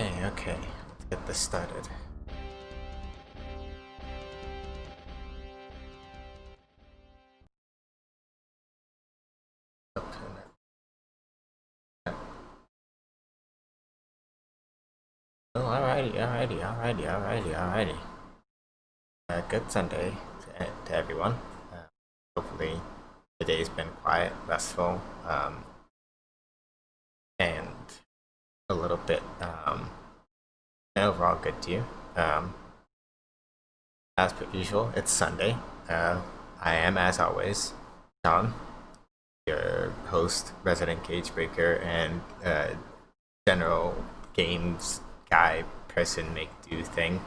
Okay, let's get this started. Oh, alrighty. Good Sunday to everyone. Hopefully, the day's been quiet, restful, and a little bit overall good to you. As per usual, it's Sunday. I am, as always, John, your host, resident cage breaker, and general games guy, person, make do thing.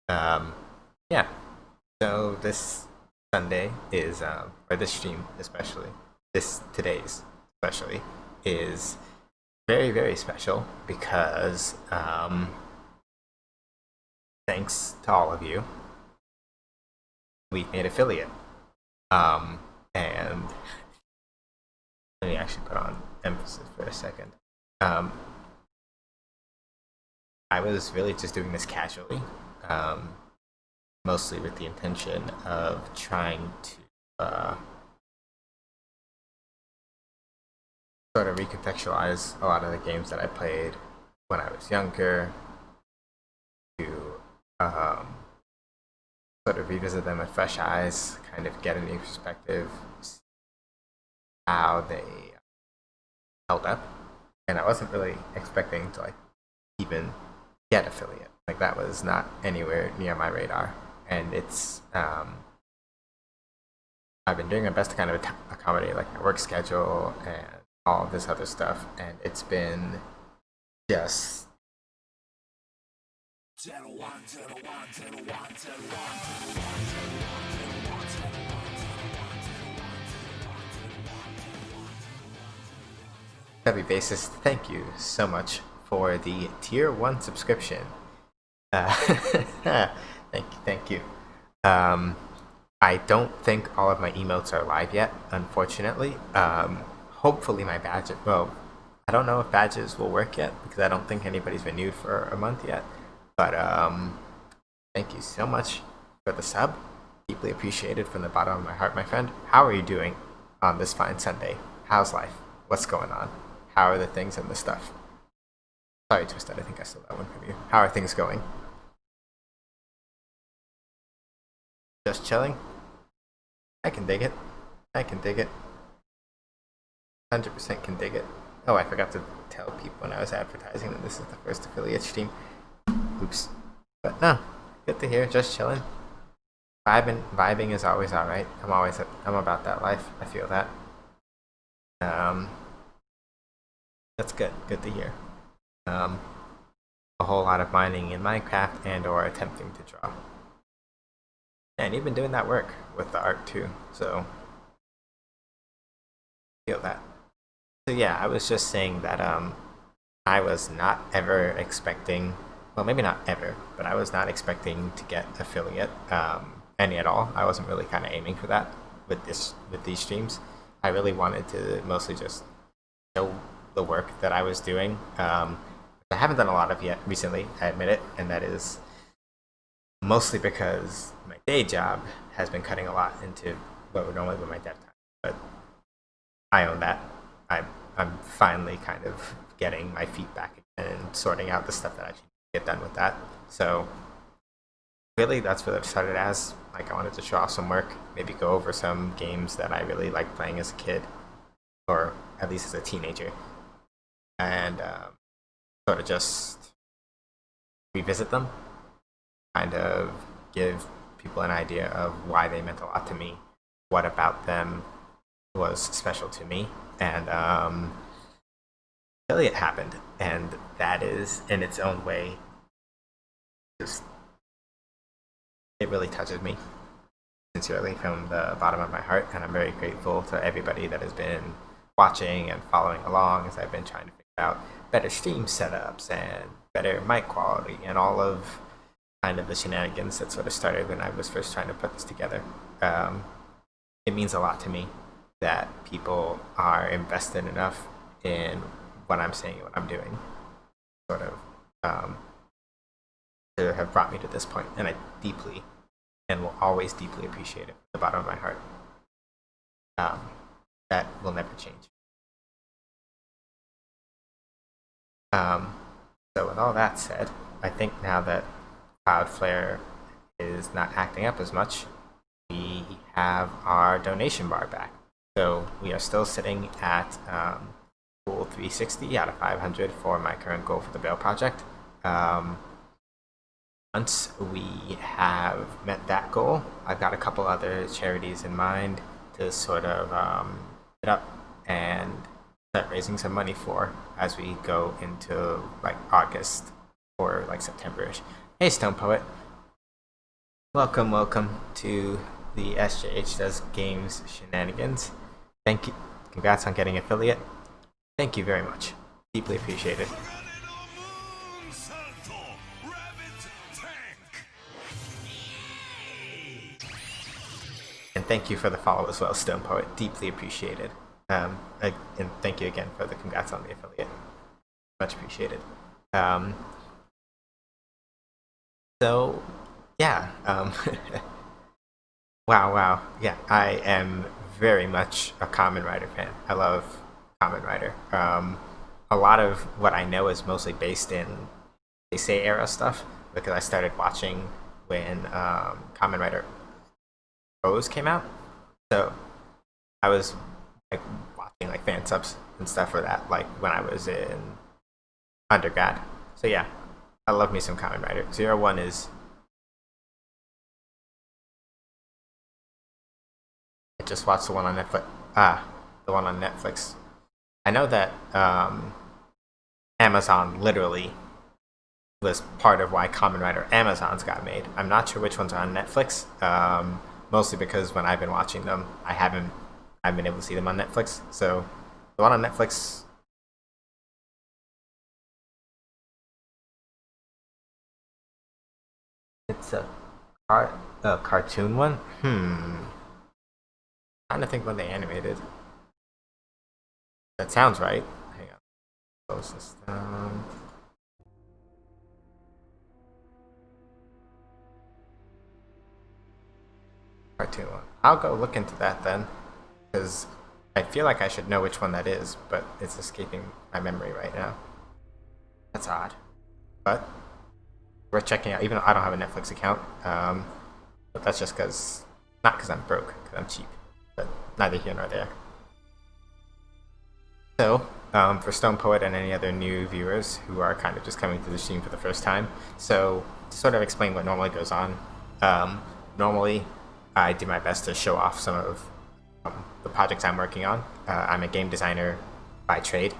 Um, yeah. So this Sunday is, or this stream especially, today's especially, is very, very special because thanks to all of you, we've made affiliate. And let me actually put on emphasis for a second. I was really just doing this casually, mostly with the intention of trying to sort of recontextualize a lot of the games that I played when I was younger, to sort of revisit them with fresh eyes, kind of get a new perspective, see how they held up. And I wasn't really expecting to even get affiliate. That was not anywhere near my radar. And it's I've been doing my best to kind of accommodate my work schedule and all of this other stuff, and it's been just heavy basis. Thank you so much for the tier 1 subscription. Thank you. I don't think all of my emotes are live yet, unfortunately. Hopefully my badge, well, I don't know if badges will work yet because I don't think anybody's renewed for a month yet. But thank you so much for the sub. Deeply appreciated from the bottom of my heart, my friend. How are you doing on this fine Sunday? How's life? What's going on? How are the things and the stuff? Sorry, Twisted, I think I stole that one from you. How are things going? Just chilling? I can dig it. 100% can dig it. Oh, I forgot to tell people when I was advertising that this is the first affiliate stream. Oops. But no, good to hear. Just chilling. Vibing is always alright. I'm about that life. I feel that. That's good. Good to hear. A whole lot of mining in Minecraft and/or attempting to draw. And you've been doing that work with the art too, so feel that. So yeah, I was just saying that I was not ever expecting, well, maybe not ever, but I was not expecting to get affiliate any at all. I wasn't really kind of aiming for that with these streams. I really wanted to mostly just show the work that I was doing. I haven't done a lot of yet recently, I admit it, and that is mostly because my day job has been cutting a lot into what would normally be my dev time. But I own that. I'm finally kind of getting my feet back and sorting out the stuff that I should get done with that. So really, that's what it started as. I wanted to show off some work, maybe go over some games that I really liked playing as a kid, or at least as a teenager, and sort of just revisit them, kind of give people an idea of why they meant a lot to me, what about them was special to me, and really it happened, and that is in its own way just, it really touches me sincerely from the bottom of my heart, and I'm very grateful to everybody that has been watching and following along as I've been trying to figure out better stream setups and better mic quality and all of kind of the shenanigans that sort of started when I was first trying to put this together. It means a lot to me that people are invested enough in what I'm saying and what I'm doing, sort of um, to have brought me to this point, and I deeply and will always deeply appreciate it from the bottom of my heart. That will never change. So with all that said, I think now that Cloudflare is not acting up as much, we have our donation bar back. So we are still sitting at goal 360 out of 500 for my current goal for the Bail project. Once we have met that goal, I've got a couple other charities in mind to sort of hit up and start raising some money for as we go into like August or like September-ish. Hey, Stone Poet. Welcome to the SJH Does Games shenanigans. Thank you. Congrats on getting affiliate. Thank you very much. Deeply appreciated. And thank you for the follow as well, Stone Poet. Deeply appreciated. And thank you again for the congrats on the affiliate. Much appreciated. So, yeah. Wow. Yeah, I am very much a Kamen Rider fan. I love Kamen Rider. A lot of what I know is mostly based in Heisei era stuff because I started watching when Kamen Rider Rose came out. So I was like watching like fan subs and stuff for that, like when I was in undergrad. So yeah, I love me some Kamen Rider. 01 is. I just watched the one on Netflix. The one on Netflix. I know that Amazon literally was part of why Kamen Rider Amazons got made. I'm not sure which ones are on Netflix. Mostly because when I've been watching them, I haven't been able to see them on Netflix. So the one on Netflix. It's a cartoon one. Trying to think when they animated. That sounds right. Hang on. Close this down. Cartoon one. I'll go look into that then, because I feel like I should know which one that is, but it's escaping my memory right now. That's odd, but worth checking out. Even though I don't have a Netflix account, but that's just because not because I'm broke, because I'm cheap. But neither here nor there. So, for Stone Poet and any other new viewers who are kind of just coming to the stream for the first time, so to sort of explain what normally goes on, normally I do my best to show off some of the projects I'm working on. I'm a game designer by trade,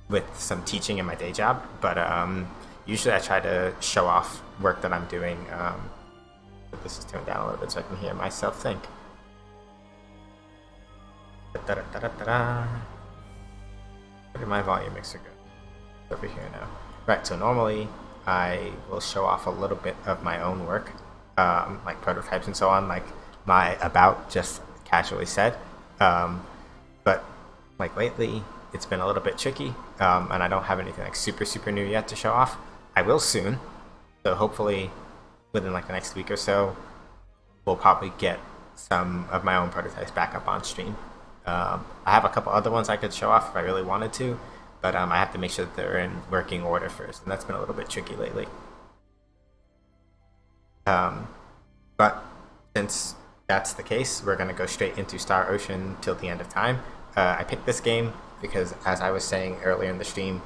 with some teaching in my day job, but usually I try to show off work that I'm doing. But this is turned down a little bit so I can hear myself think. Where did my volume mixer go? Over here now. Right, so normally I will show off a little bit of my own work, like prototypes and so on, like my about just casually said. But like lately, it's been a little bit tricky, and I don't have anything like super new yet to show off. I will soon, so hopefully within like the next week or so, we'll probably get some of my own prototypes back up on stream. I have a couple other ones I could show off if I really wanted to, but I have to make sure that they're in working order first, and that's been a little bit tricky lately. But since that's the case, we're going to go straight into Star Ocean till the end of time. I picked this game because, as I was saying earlier in the stream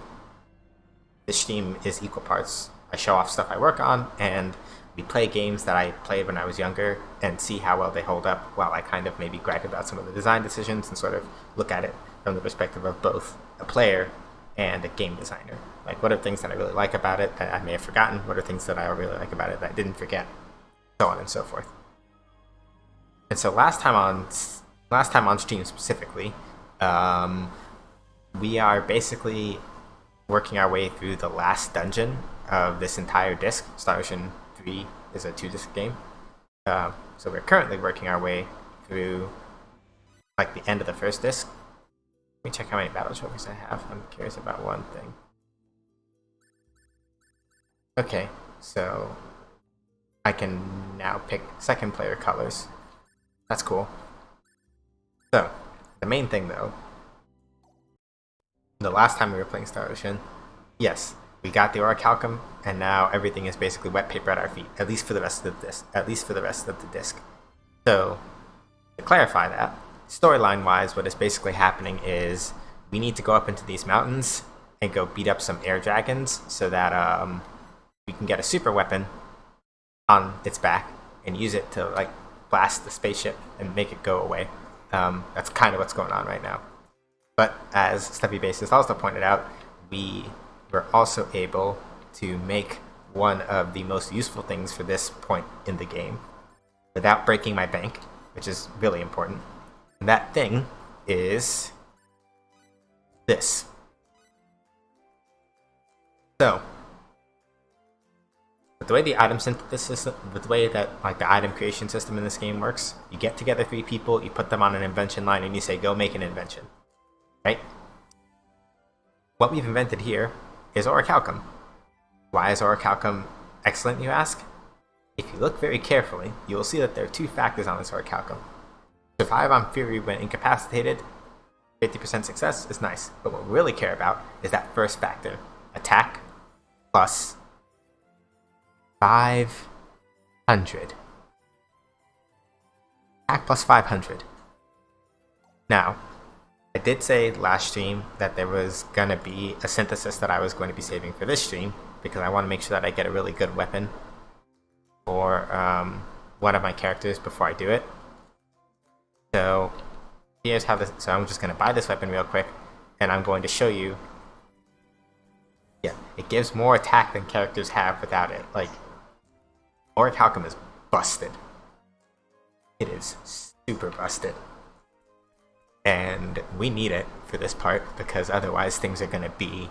is equal parts. I show off stuff I work on, and we play games that I played when I was younger and see how well they hold up, while I kind of maybe gripe about some of the design decisions and sort of look at it from the perspective of both a player and a game designer. Like, what are things that I really like about it that I may have forgotten? What are things that I really like about it that I didn't forget? So on and so forth. And so last time on stream specifically, we are basically working our way through the last dungeon of this entire disc. Star Ocean 3 is a 2-disc game. So we're currently working our way through like the end of the first disc. Let me check how many battle trophies I have. I'm curious about one thing. Okay, so I can now pick second player colors. That's cool. So, the main thing though, the last time we were playing Star Ocean, yes, we got the orichalcum, and now everything is basically wet paper at our feet, at least for the rest of the disc. At least for the rest of the disc. So, to clarify that, storyline wise, what is basically happening is we need to go up into these mountains and go beat up some air dragons so that we can get a super weapon on its back and use it to like blast the spaceship and make it go away. That's kind of what's going on right now. But as Steffi Basis also pointed out, we were also able to make one of the most useful things for this point in the game without breaking my bank, which is really important. And that thing is this. So, with the way the item synthesis system, with the way that like the item creation system in this game works, you get together 3 people, you put them on an invention line, and you say, "Go make an invention." Right? What we've invented here is orichalcum. Why is orichalcum excellent, you ask? If you look very carefully, you will see that there are 2 factors on this orichalcum. Survive on Fury when incapacitated, 50% success is nice, but what we really care about is that first factor, attack plus 500. Attack plus 500. Now, I did say last stream that there was gonna be a synthesis that I was going to be saving for this stream because I want to make sure that I get a really good weapon for one of my characters before I do it. So here's how this. So I'm just gonna buy this weapon real quick, and I'm going to show you. Yeah, it gives more attack than characters have without it. Like, orichalcum is busted. It is super busted. And we need it for this part because otherwise things are going to be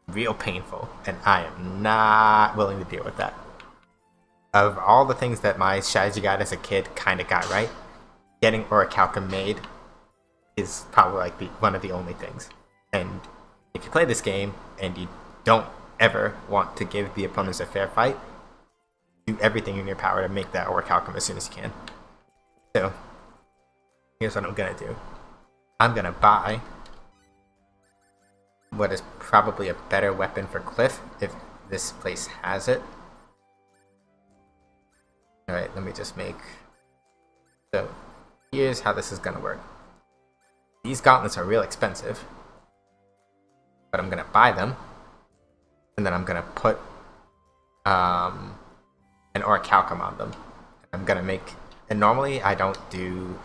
real painful, and I am not willing to deal with that. Of all the things that my strategy guide as a kid kind of got right, getting orichalcum made is probably like one of the only things. And if you play this game and you don't ever want to give the opponents a fair fight, do everything in your power to make that orichalcum as soon as you can. So, here's what I'm gonna do. I'm gonna buy what is probably a better weapon for Cliff if this place has it. Alright, let me just make... So, here's how this is gonna work. These gauntlets are real expensive, but I'm gonna buy them, and then I'm gonna put an orichalcum on them. I'm gonna make... And normally I don't do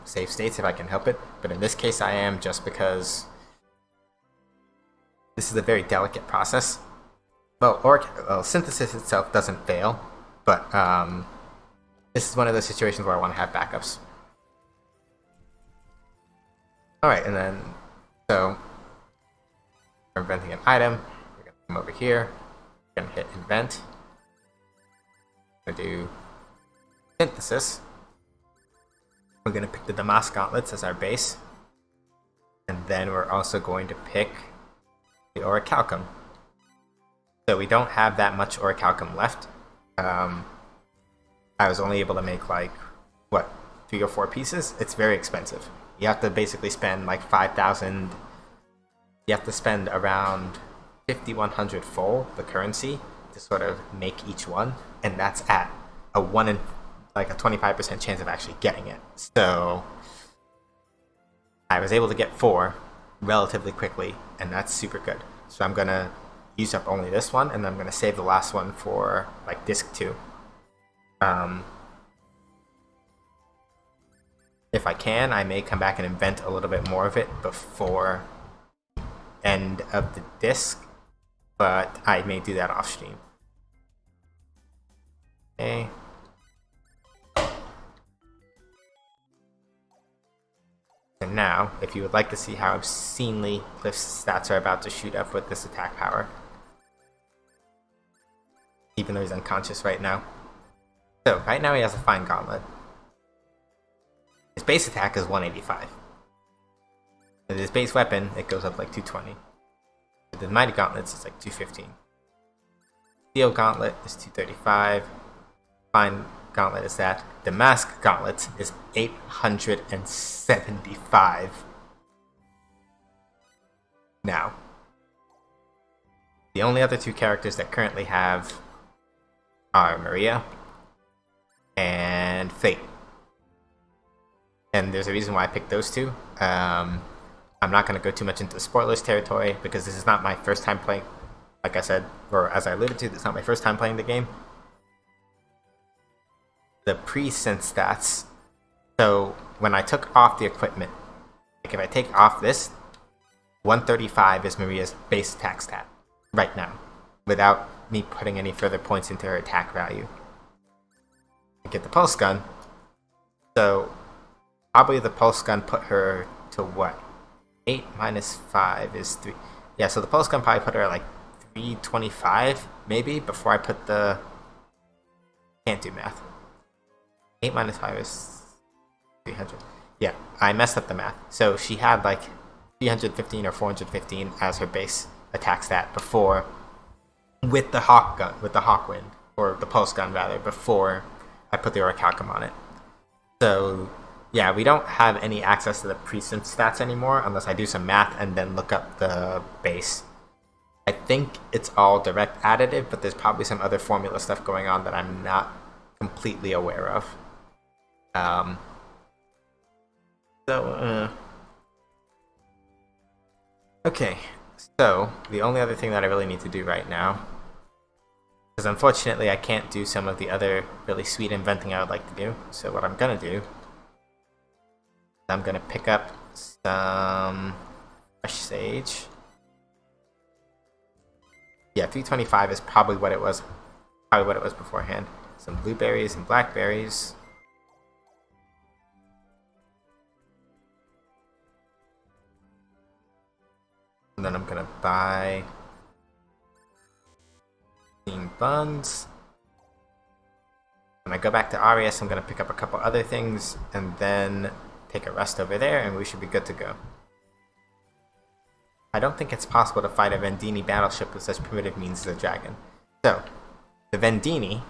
save states if I can help it, but in this case I am, just because this is a very delicate process. Well, synthesis itself doesn't fail, but this is one of those situations where I want to have backups. Alright, and then, so, we're inventing an item. We're going to come over here. We're going to hit invent. We're going to do synthesis. We're going to pick the Damas gauntlets as our base. And then we're also going to pick the orichalcum. So we don't have that much orichalcum left. I was only able to make like, what, 3 or 4 pieces? It's very expensive. You have to basically spend like 5,000. You have to spend around 5,100 full, the currency, to sort of make each one. And that's at a 25% chance of actually getting it. So I was able to get 4 relatively quickly, and that's super good. So I'm gonna use up only this one, and then I'm gonna save the last one for like disc 2. If I can, I may come back and invent a little bit more of it before end of the disc, but I may do that off stream. Okay. And now, if you would like to see how obscenely Cliff's stats are about to shoot up with this attack power, even though he's unconscious right now. So, right now he has a fine gauntlet. His base attack is 185. With his base weapon, it goes up like 220. With the mighty gauntlets, it's like 215. Steel Gauntlet is 235. Fine Gauntlet is that. Damask Gauntlet is 875. Now, the only other two characters that currently have are Maria and Fate. And there's a reason why I picked those two. I'm not going to go too much into spoilers territory because this is not my first time playing. Like I said, or as I alluded to, this is not my first time playing the game. The pre-synth stats. So when I took off the equipment, like if I take off this, 135 is Maria's base attack stat right now, without me putting any further points into her attack value. I get the pulse gun, so probably the pulse gun put her to what? 8 minus 5 is 3. Yeah, so the pulse gun probably put her at like 325, maybe, before I put the... Can't do math. 8 minus 5 is 300. Yeah, I messed up the math. So she had like 315 or 415 as her base attack stat before, with the hawk gun, with the hawk wind, or the pulse gun rather, before I put the orichalcum on it. So yeah, we don't have any access to the pre-synth stats anymore unless I do some math and then look up the base. I think it's all direct additive, but there's probably some other formula stuff going on that I'm not completely aware of. Okay, so the only other thing that I really need to do right now, because unfortunately I can't do some of the other really sweet inventing I would like to do, so what I'm going to do, I'm going to pick up some fresh sage. Yeah, 325 is probably what it was beforehand. Some blueberries and blackberries. And then I'm gonna buy steamed buns. When I go back to Arias, I'm gonna pick up a couple other things and then take a rest over there, and we should be good to go. I don't think it's possible to fight a Vendini battleship with such primitive means as a dragon. So, the Vendini,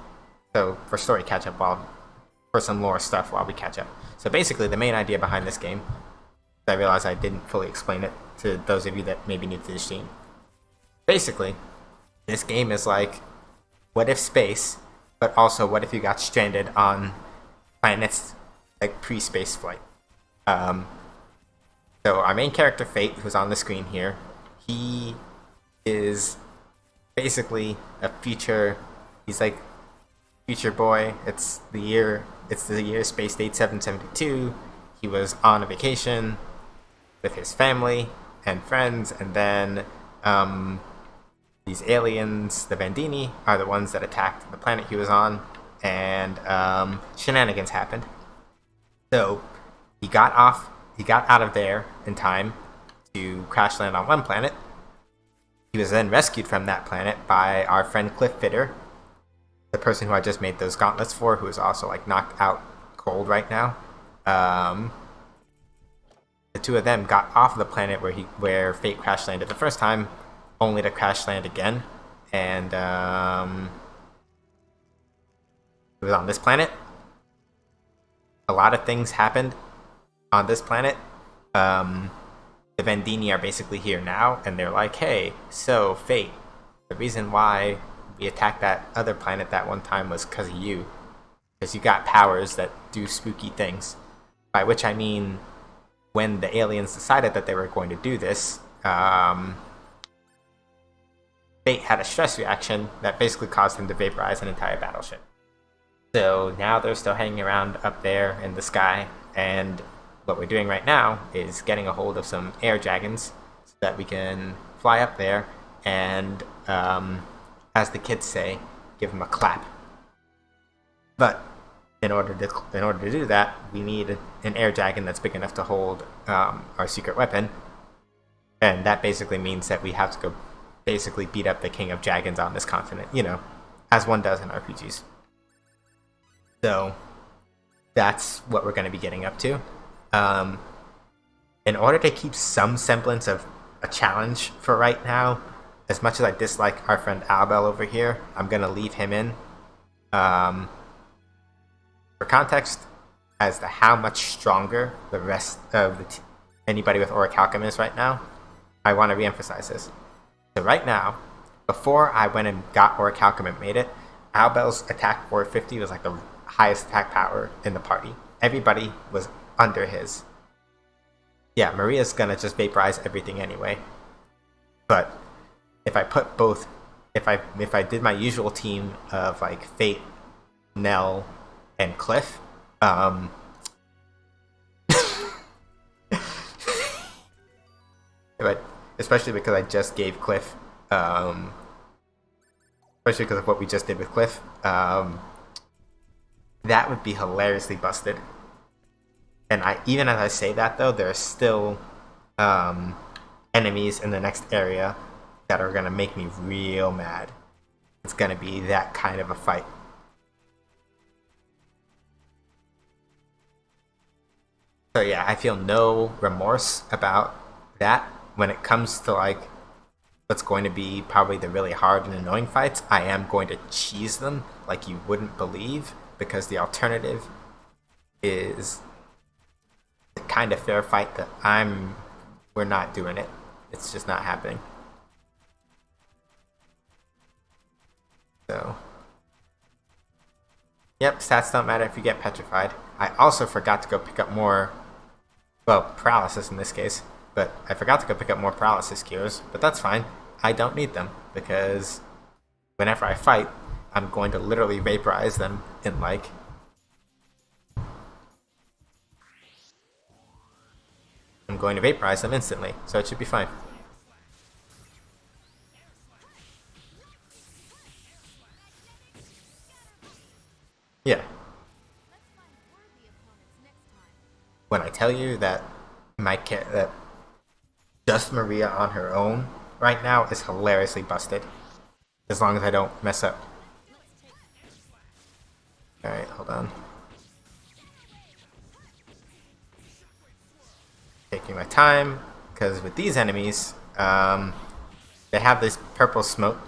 so for story catch up for some lore stuff while we catch up. So basically the main idea behind this game, I realize I didn't fully explain it to those of you that maybe new to the stream. Basically, this game is like, what if space, but also what if you got stranded on planets like pre-space flight. So our main character, Fate, who's on the screen here, he is basically a future, he's like future boy. It's the year space date 772. He was on a vacation with his family and friends, and then these aliens, the Vendini, are the ones that attacked the planet he was on, and shenanigans happened. So he got out of there in time to crash land on one planet. He was then rescued from that planet by our friend Cliff Fitter, the person who I just made those gauntlets for, who is also like knocked out cold right now. The two of them got off the planet where Fate crash landed the first time, only to crash land again. And it was on this planet. A lot of things happened on this planet. The Vendini are basically here now, and they're like, hey, so Fate, the reason why we attacked that other planet that one time was because of you. Because you got powers that do spooky things. By which I mean, when the aliens decided that they were going to do this, Fate had a stress reaction that basically caused him to vaporize an entire battleship. So now they're still hanging around up there in the sky, and what we're doing right now is getting a hold of some air dragons so that we can fly up there and, as the kids say, give them a clap. But in order to do that, we need an air dragon that's big enough to hold our secret weapon, and that basically means that we have to go basically beat up the king of dragons on this continent, as one does in RPGs. So that's what we're going to be getting up to. In order to keep some semblance of a challenge for right now, as much as I dislike our friend Albel over here, I'm gonna leave him in. For context, as to how much stronger the rest of anybody with Orichalcum is right now, I want to reemphasize this. So right now, before I went and got Orichalcum and made it, Albel's attack 450 was like the highest attack power in the party. Everybody was under his. Yeah, Maria's gonna just vaporize everything anyway. But if I put both, if I did my usual team of like Fate, Nell, and Cliff, but especially because I just gave Cliff, especially because of what we just did with Cliff, that would be hilariously busted. And even as I say that though, there are still enemies in the next area that are gonna make me real mad. It's gonna be that kind of a fight. So yeah, I feel no remorse about that. When it comes to like what's going to be probably the really hard and annoying fights, I am going to cheese them like you wouldn't believe, because the alternative is the kind of fair fight that we're not doing it. It's just not happening. So yep, stats don't matter if you get petrified. I also forgot to go pick up more, well, paralysis in this case, but I forgot to go pick up more paralysis cures, but that's fine. I don't need them, because whenever I fight, I'm going to literally vaporize them in like... I'm going to vaporize them instantly, so it should be fine. Yeah. When I tell you that that just Maria on her own right now is hilariously busted, as long as I don't mess up. Alright, hold on. Taking my time, because with these enemies, they have this purple smoke.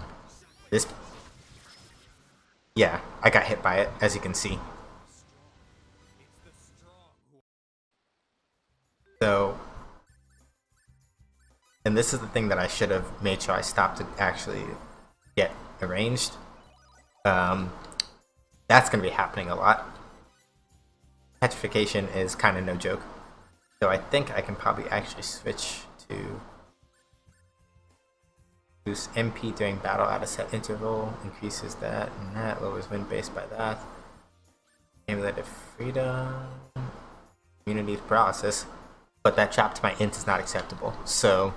Yeah, I got hit by it, as you can see. So, and this is the thing that I should have made sure I stopped to actually get arranged. That's going to be happening a lot. Petrification is kind of no joke. So I think I can probably actually switch to boost MP during battle at a set interval, increases that and that, lowers wind base by that. Amulet of Freedom, immunity to paralysis, but that trap to my int is not acceptable, so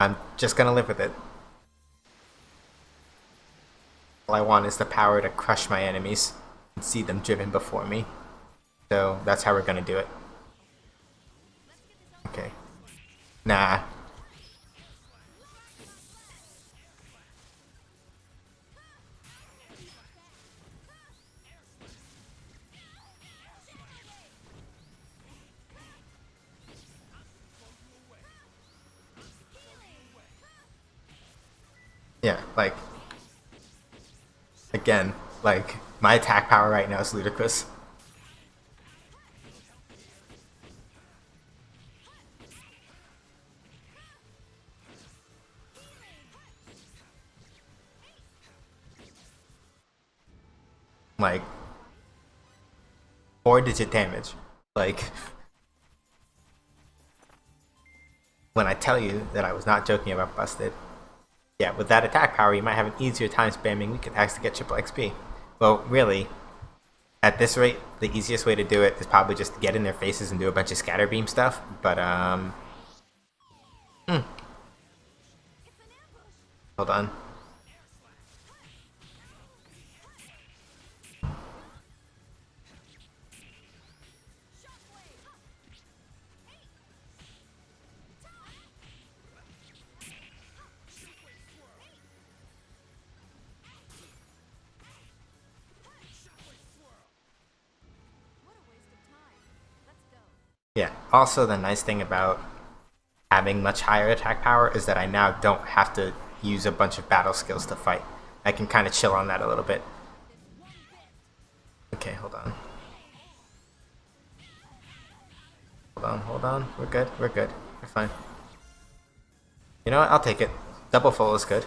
I'm just gonna live with it. All I want is the power to crush my enemies and see them driven before me, so that's how we're gonna do it. Okay. Nah. Yeah, like, again, like, my attack power right now is ludicrous. Like, 4-digit damage. Like, when I tell you that I was not joking about busted, yeah, with that attack power, you might have an easier time spamming weak attacks to get triple XP. Well, really, at this rate, the easiest way to do it is probably just to get in their faces and do a bunch of scatter beam stuff, but, hold on. Yeah, also the nice thing about having much higher attack power is that I now don't have to use a bunch of battle skills to fight. I can kind of chill on that a little bit. Okay, hold on. Hold on. We're good. We're fine. You know what? I'll take it. Double full is good.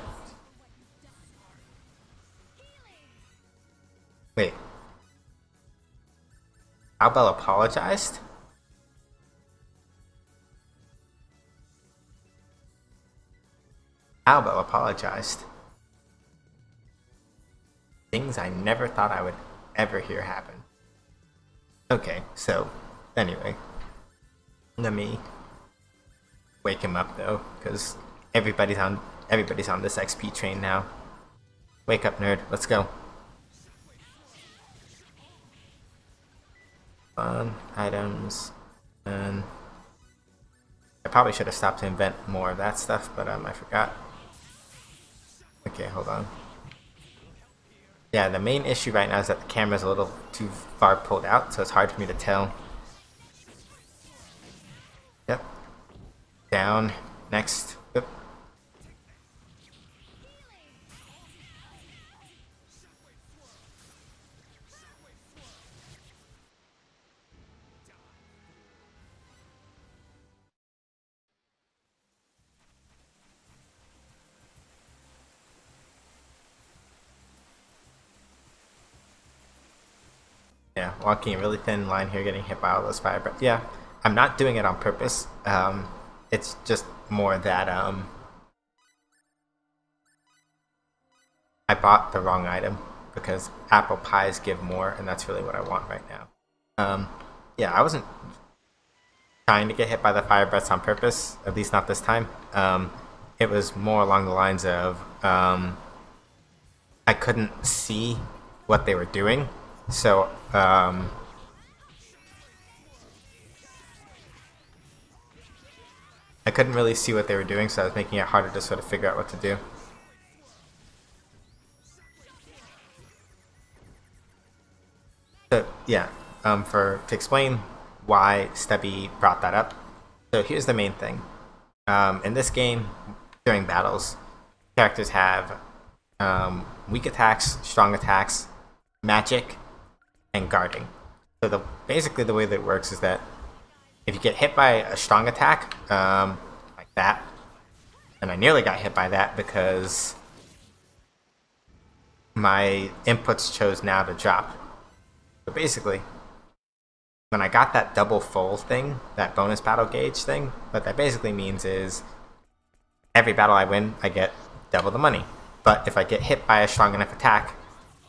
Wait. Albel apologized? Albel apologized. Things I never thought I would ever hear happen. Okay, so anyway, let me wake him up though, because everybody's on this XP train now. Wake up, nerd. Let's go. Fun items, and I probably should have stopped to invent more of that stuff, but I forgot. Okay, hold on. Yeah, the main issue right now is that the camera's a little too far pulled out, so it's hard for me to tell. Yep. Down. Next. Yep. Yeah, walking a really thin line here, getting hit by all those fire breath. Yeah, I'm not doing it on purpose. It's just more that I bought the wrong item because apple pies give more, and that's really what I want right now. Yeah, I wasn't trying to get hit by the fire breaths on purpose, at least not this time. It was more along the lines of I couldn't see what they were doing. So, I couldn't really see what they were doing, so I was making it harder to sort of figure out what to do. So, yeah, to explain why Stubby brought that up. So here's the main thing. In this game, during battles, characters have weak attacks, strong attacks, magic, and guarding. So basically the way that it works is that if you get hit by a strong attack, like that, and I nearly got hit by that because my inputs chose now to drop. So basically, when I got that double full thing, that bonus battle gauge thing, what that basically means is every battle I win, I get double the money. But if I get hit by a strong enough attack,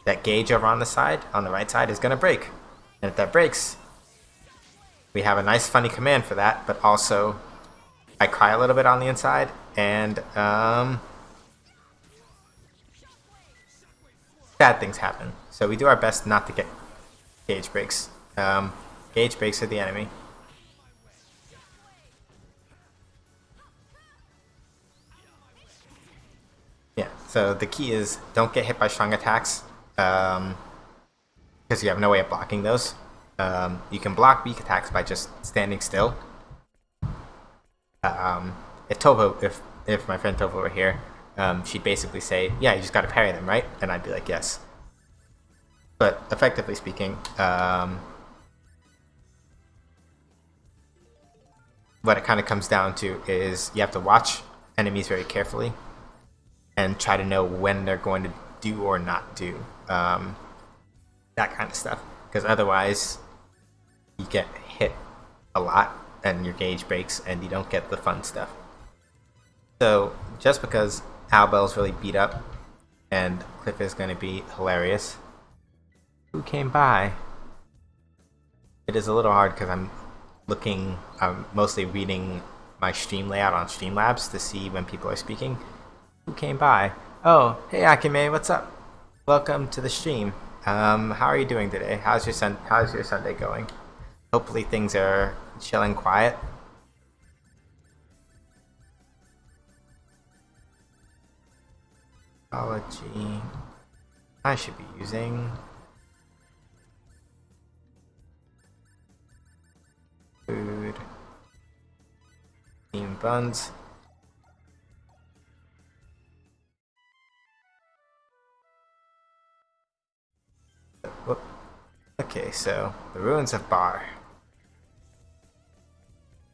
that gauge over on the right side, is going to break. And if that breaks, we have a nice funny command for that, but also I cry a little bit on the inside, and bad things happen. So we do our best not to get gauge breaks. Gauge breaks are the enemy. Yeah, so the key is don't get hit by strong attacks, because you have no way of blocking those. You can block weak attacks by just standing still. If my friend Tova were here, she'd basically say, "Yeah, you just got to parry them, right?" And I'd be like, "Yes." But effectively speaking, what it kind of comes down to is you have to watch enemies very carefully and try to know when they're going to do or not do that kind of stuff, because otherwise you get hit a lot and your gauge breaks and you don't get the fun stuff. So just because Albel's really beat up and Cliff is going to be hilarious, who came by? It is a little hard because I'm mostly reading my stream layout on Streamlabs to see when people are speaking. Who came by? Oh, hey Akime, what's up? Welcome to the stream. How are you doing today? How's your Sunday going? Hopefully things are chill and quiet. Apology. I should be using food. Team buns. Whoop. Okay, so the ruins of Bar.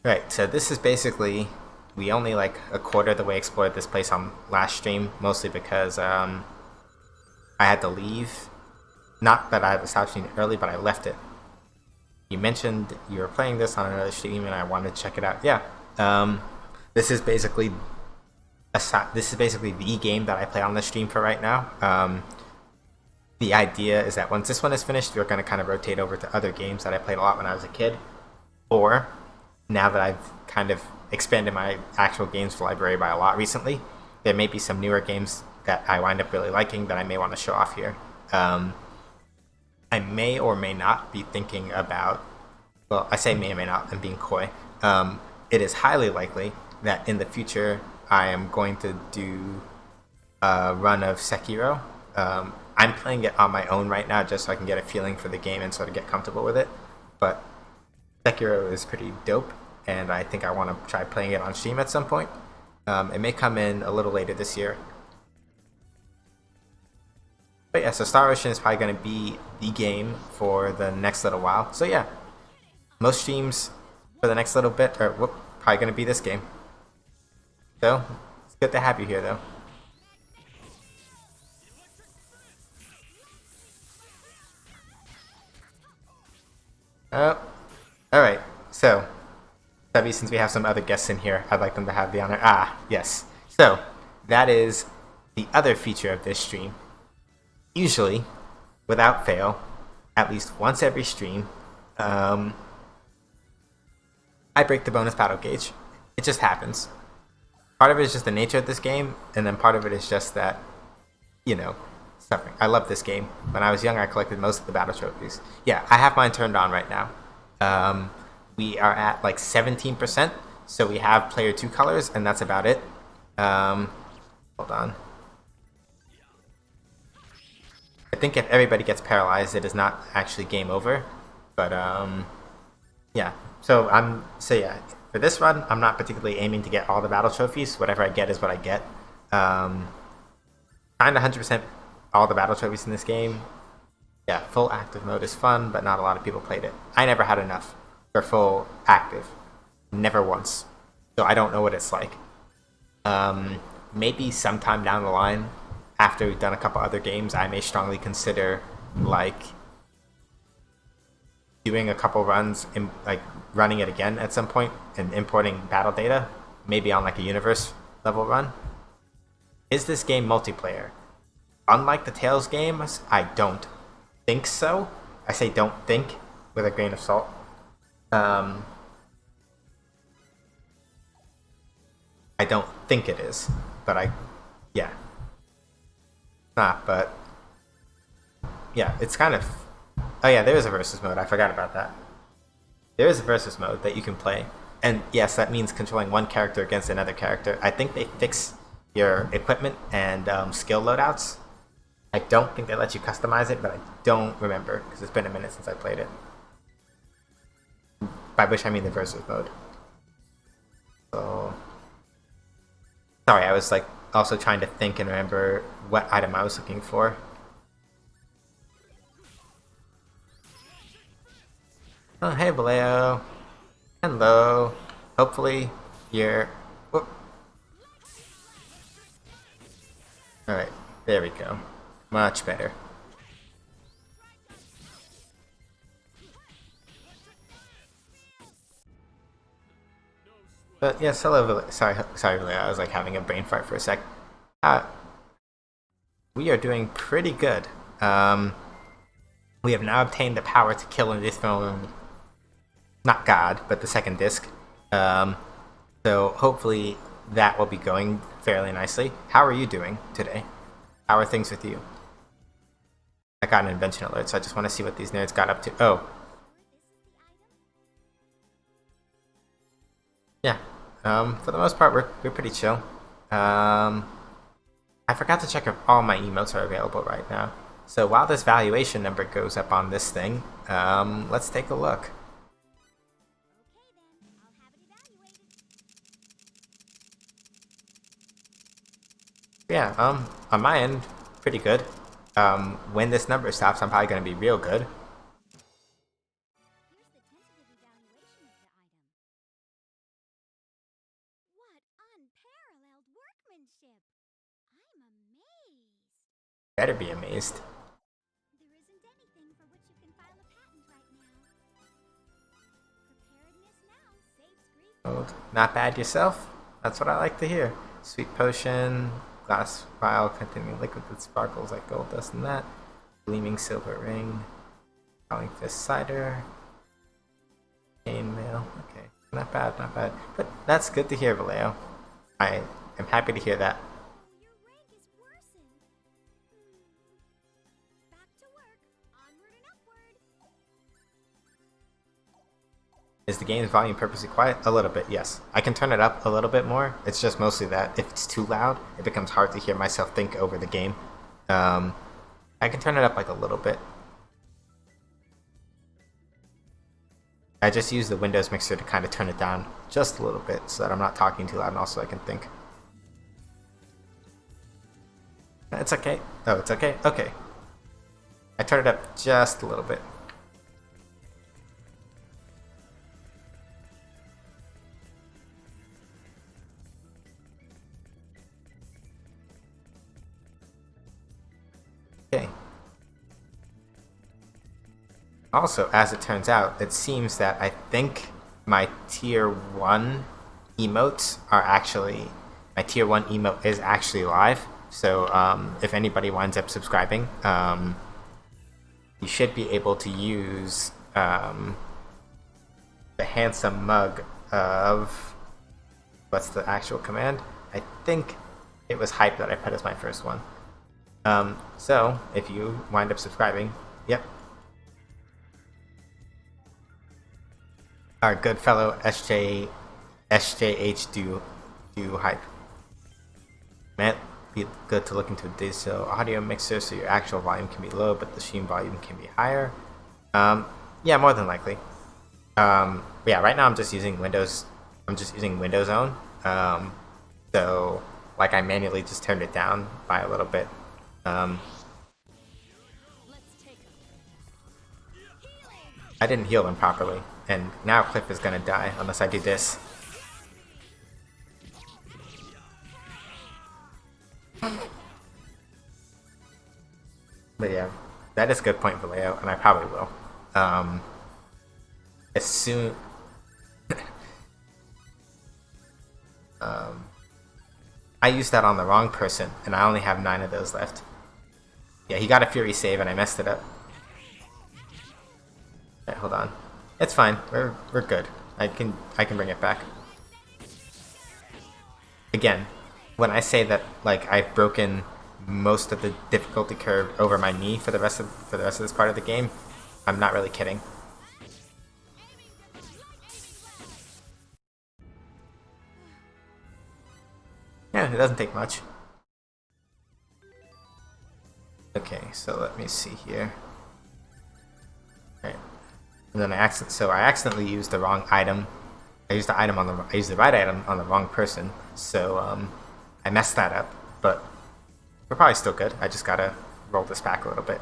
Right, so this is basically, we only like a quarter of the way explored this place on last stream, mostly because I had to leave. Not that I was stopped streaming early, but I left it. You mentioned you were playing this on another stream, and I wanted to check it out. Yeah, this is basically the game that I play on the stream for right now. The idea is that once this one is finished, we're going to kind of rotate over to other games that I played a lot when I was a kid, or now that I've kind of expanded my actual games library by a lot recently, there may be some newer games that I wind up really liking that I may want to show off here. I may or may not be thinking about, well, I say may or may not, I'm being coy. It is highly likely that in the future I am going to do a run of Sekiro. I'm playing it on my own right now just so I can get a feeling for the game and sort of get comfortable with it. But Sekiro is pretty dope, and I think I want to try playing it on stream at some point. It may come in a little later this year. But yeah, so Star Ocean is probably going to be the game for the next little while. So yeah, most streams for the next little bit are probably going to be this game. So, it's good to have you here though. Alright, so, Stubby, since we have some other guests in here, I'd like them to have the honor. Ah, yes. So, that is the other feature of this stream. Usually, without fail, at least once every stream, I break the bonus battle gauge. It just happens. Part of it is just the nature of this game, and then part of it is just that, you know, suffering. I love this game. When I was young, I collected most of the battle trophies. Yeah, I have mine turned on right now. We are at like 17%, so we have player 2 colors, and that's about it. Hold on. I think if everybody gets paralyzed, it is not actually game over. But yeah. So yeah. For this run, I'm not particularly aiming to get all the battle trophies. Whatever I get is what I get. Trying to 100% all the battle trophies in this game. Yeah, full active mode is fun, but not a lot of people played it. I never had enough for full active. Never once. So I don't know what it's like. Maybe sometime down the line, after we've done a couple other games, I may strongly consider like doing a couple runs in like running it again at some point and importing battle data, maybe on like a universe level run. Is this game multiplayer? Unlike the Tales games, I don't think so. I say don't think with a grain of salt. I don't think it is, but yeah. But yeah, it's kind of, oh yeah, there is a versus mode, I forgot about that. There is a versus mode that you can play, and yes, that means controlling one character against another character. I think they fix your equipment and skill loadouts. I don't think they let you customize it, but I don't remember, because it's been a minute since I played it. By which I mean the versus mode. So, sorry, I was like also trying to think and remember what item I was looking for. Oh, hey, Vallejo. Hello. Hopefully you're... Whoop. Alright, there we go. Much better. But yes, hello, sorry, Vallejo. I was like having a brain fart for a sec. We are doing pretty good. We have now obtained the power to kill and dethrone, not God, but the second disc. So hopefully that will be going fairly nicely. How are you doing today? How are things with you? I got an invention alert, so I just want to see what these nerds got up to. Oh. Yeah. For the most part, we're pretty chill. I forgot to check if all my emotes are available right now. So while this valuation number goes up on this thing, let's take a look. Yeah, on my end, pretty good. when this number stops, I'm probably going to be real good. Here's the tentative evaluation of the item. What unparalleled workmanship! I'm amazed. Better be amazed. There isn't anything for which you can file a patent right now. Preparedness now saves grief. Oh, not bad yourself? That's what I like to hear. Sweet potion, glass vial containing liquid that sparkles like gold dust and that. Gleaming silver ring. Calling fist cider. Chain mail. Okay. Not bad, not bad. But that's good to hear, Vallejo. I am happy to hear that. Your rank is worsened. Back to work. Onward and upward. Is the game's volume purposely quiet? A little bit, yes. I can turn it up a little bit more. It's just mostly that if it's too loud, it becomes hard to hear myself think over the game. I can turn it up like a little bit. I just use the Windows mixer to kind of turn it down just a little bit so that I'm not talking too loud and also I can think. It's okay. Oh, it's okay? Okay. I turned it up just a little bit. Okay. Also, as it turns out, it seems that I think my tier 1 emotes are actually... My tier 1 emote is actually live. So if anybody winds up subscribing, you should be able to use the handsome mug of... What's the actual command? I think it was hype that I put as my first one. So if you wind up subscribing, yep. Our good fellow SJH do hype. Man, be good to look into a digital audio mixer so your actual volume can be low, but the stream volume can be higher. Yeah, more than likely. Yeah, right now I'm just using Windows. I'm just using Windows Zone. So like I manually just turned it down by a little bit. I didn't heal him properly, and now Cliff is gonna die unless I do this. But yeah, that is a good point, Vallejo, and I probably will. As soon... I used that on the wrong person, and I only have 9 of those left. Yeah, he got a Fury save, and I messed it up. Alright, hold on. It's fine. We're good. I can bring it back. Again, when I say that like I've broken most of the difficulty curve over my knee for the rest of this part of the game, I'm not really kidding. Yeah, it doesn't take much. Okay, so let me see here. Alright. And then I accidentally used the wrong item. I used the right item on the wrong person. So I messed that up, but we're probably still good. I just gotta roll this back a little bit.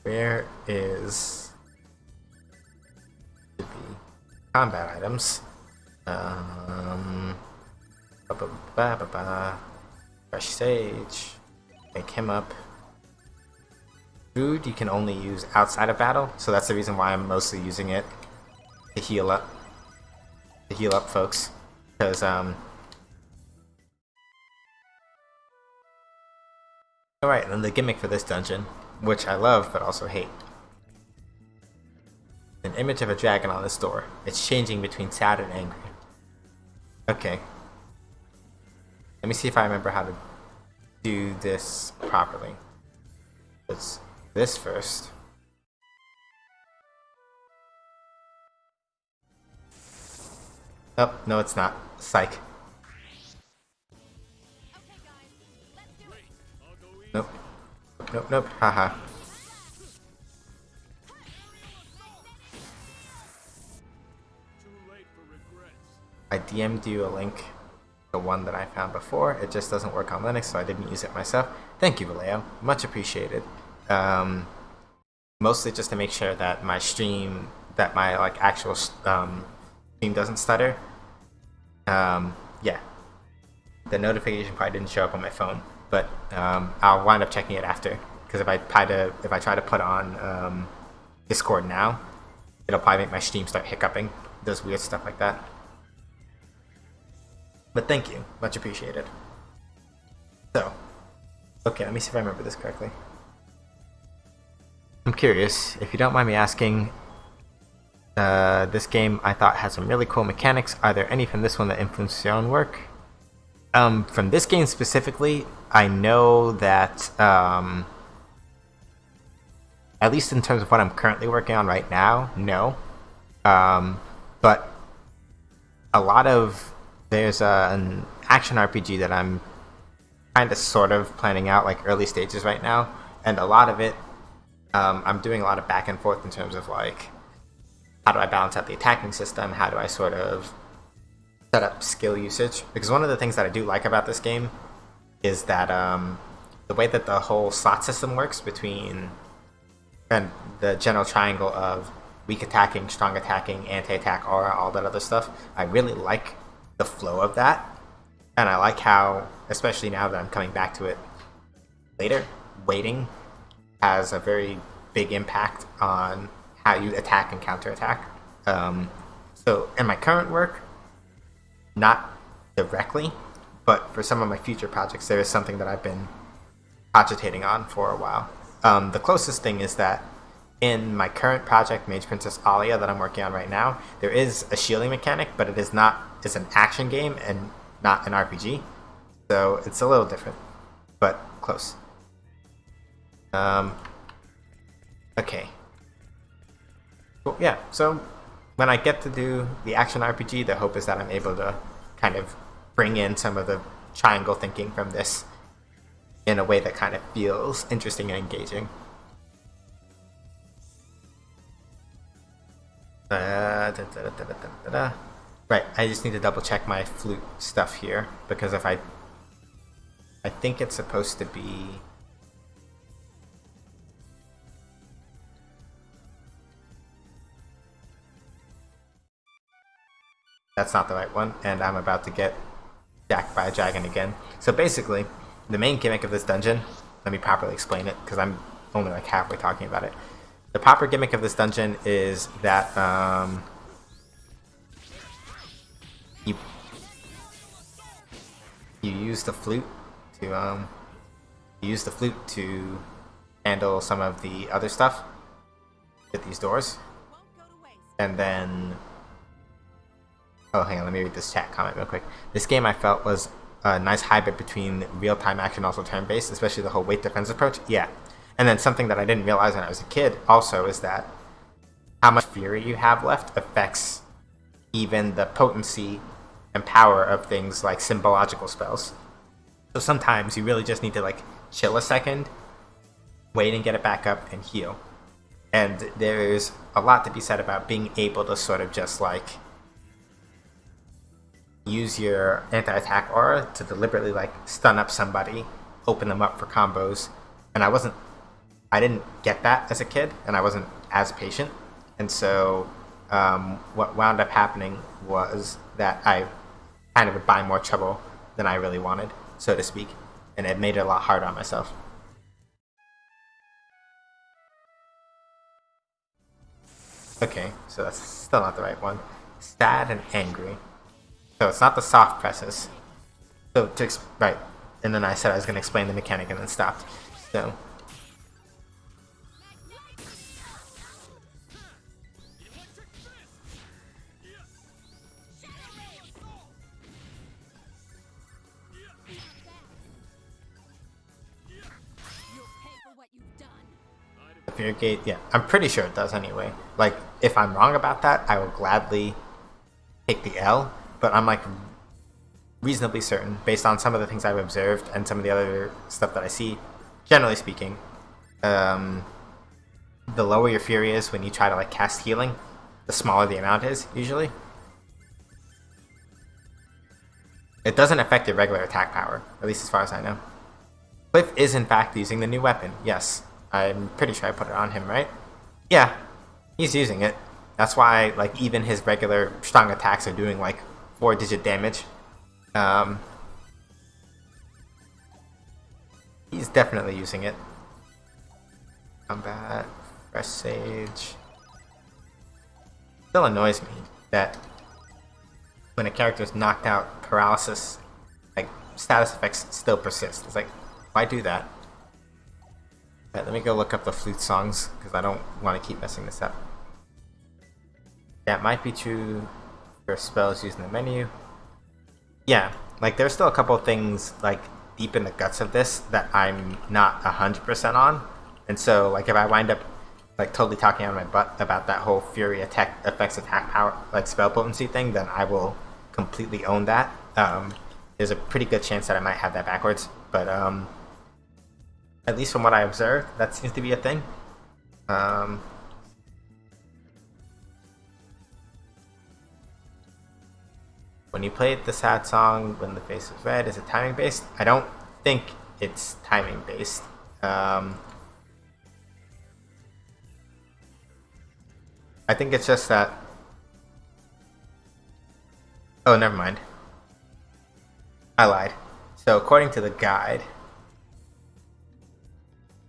Where is should be combat items? Fresh sage. Make him up. Food you can only use outside of battle, so that's the reason why I'm mostly using it to heal up. To heal up folks. Because Alright, and the gimmick for this dungeon, which I love but also hate. An image of a dragon on this door. It's changing between sad and angry. Okay. Let me see if I remember how to do this properly. Let's this first. Oh, no it's not. Psych. Nope. Nope, nope. Haha. I DM'd you a link the one that I found before. It just doesn't work on Linux, so I didn't use it myself. Thank you, Vallejo. Much appreciated. Mostly just to make sure that my stream, that my like actual stream doesn't stutter. Yeah, the notification probably didn't show up on my phone, but I'll wind up checking it after. Because if I try to put on Discord now, it'll probably make my stream start hiccuping. It does weird stuff like that. But thank you, much appreciated. So, okay, let me see if I remember this correctly. I'm curious, if you don't mind me asking, this game I thought had some really cool mechanics. Are there any from this one that influenced your own work? From this game specifically, I know that, at least in terms of what I'm currently working on right now, no. But a lot of, there's an action RPG that I'm kind of sort of planning out, like early stages right now, and a lot of it, I'm doing a lot of back and forth in terms of like, how do I balance out the attacking system? How do I sort of set up skill usage? Because one of the things that I do like about this game is that the way that the whole slot system works between and the general triangle of weak attacking, strong attacking, anti-attack, aura, all that other stuff. I really like the flow of that, and I like how, especially now that I'm coming back to it later, waiting has a very big impact on how you attack and counterattack. So in my current work, not directly, but for some of my future projects, there is something that I've been cogitating on for a while. The closest thing is that in my current project, Mage Princess Alia, that I'm working on right now, there is a shielding mechanic, but it is not. It's an action game and not an RPG, so it's a little different, but close. Okay. Cool. Yeah. So when I get to do the action RPG, the hope is that I'm able to kind of bring in some of the triangle thinking from this in a way that kind of feels interesting and engaging. Right, I just need to double check my flute stuff here, because if I think it's supposed to be... That's not the right one, and I'm about to get jacked by a dragon again. So basically, the main gimmick of this dungeon, let me properly explain it, because I'm only like halfway talking about it. The proper gimmick of this dungeon is that you use the flute to handle some of the other stuff with these doors, and then hang on, let me read this chat comment real quick. This game I felt was a nice hybrid between real-time action, also turn-based, especially the whole weight defense approach. Yeah. And then something that I didn't realize when I was a kid also is that how much fury you have left affects even the potency and power of things like symbological spells. So sometimes you really just need to like chill a second, wait and get it back up and heal. And there's a lot to be said about being able to sort of just like use your anti-attack aura to deliberately like stun up somebody, open them up for combos. And I didn't get that as a kid, and I wasn't as patient. And so what wound up happening was that I kind of would buy more trouble than I really wanted, so to speak. And it made it a lot harder on myself. Okay, so that's still not the right one. Sad and angry. So it's not the soft presses. So right, and then I said I was going to explain the mechanic and then stopped. So the fear gate, yeah, I'm pretty sure it does anyway. Like, if I'm wrong about that, I will gladly take the L, but I'm like reasonably certain, based on some of the things I've observed and some of the other stuff that I see, generally speaking, the lower your fury is when you try to like cast healing, the smaller the amount is, usually. It doesn't affect your regular attack power, at least as far as I know. Cliff is in fact using the new weapon. Yes, I'm pretty sure I put it on him, right? Yeah, he's using it. That's why, like, even his regular strong attacks are doing like 4-digit damage. He's definitely using it. Combat, fresh sage. Still annoys me that when a character is knocked out, paralysis, like, status effects still persist. It's like, why do that? Alright, let me go look up the flute songs, because I don't want to keep messing this up. That might be true for spells used in the menu. Yeah, like, there's still a couple of things, like, deep in the guts of this that I'm not 100% on. And so, like, if I wind up, like, totally talking out of my butt about that whole Fury attack affects attack power, like, spell potency thing, then I will completely own that. There's a pretty good chance that I might have that backwards, but, at least from what I observed, that seems to be a thing. When you played the sad song when the face was red, is it timing based? I don't think it's timing based. I think it's just that. Oh, never mind. I lied. So according to the guide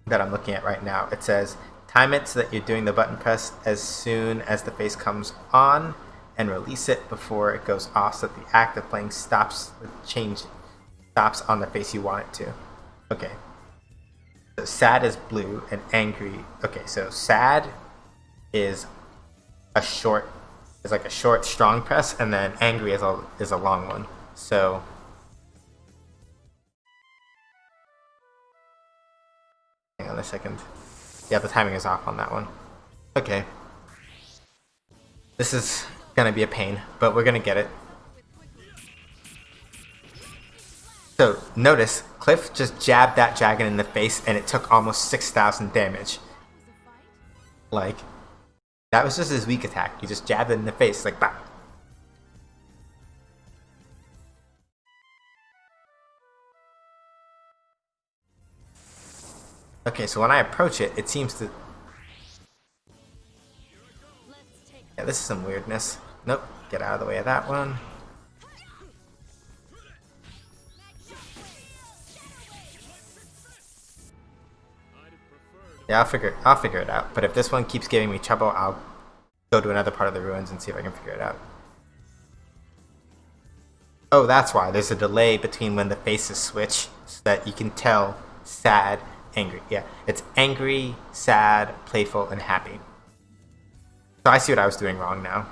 that I'm looking at right now, it says time it so that you're doing the button press as soon as the face comes on, and release it before it goes off so that the act of playing stops on the face you want it to. Okay. So sad is blue and angry. Okay, so sad is like a short strong press, and then angry is a long one. So hang on a second. Yeah, the timing is off on that one. Okay. This is gonna be a pain, but we're gonna get it. So notice, Cliff just jabbed that dragon in the face and it took almost 6,000 damage. Like, that was just his weak attack. He just jabbed it in the face, like, bah. Okay, so when I approach it, it seems to... Yeah, this is some weirdness. Nope, get out of the way of that one. Yeah, I'll figure it out. But if this one keeps giving me trouble, I'll go to another part of the ruins and see if I can figure it out. Oh, that's why. There's a delay between when the faces switch, so that you can tell sad, angry. Yeah, it's angry, sad, playful, and happy. So I see what I was doing wrong now.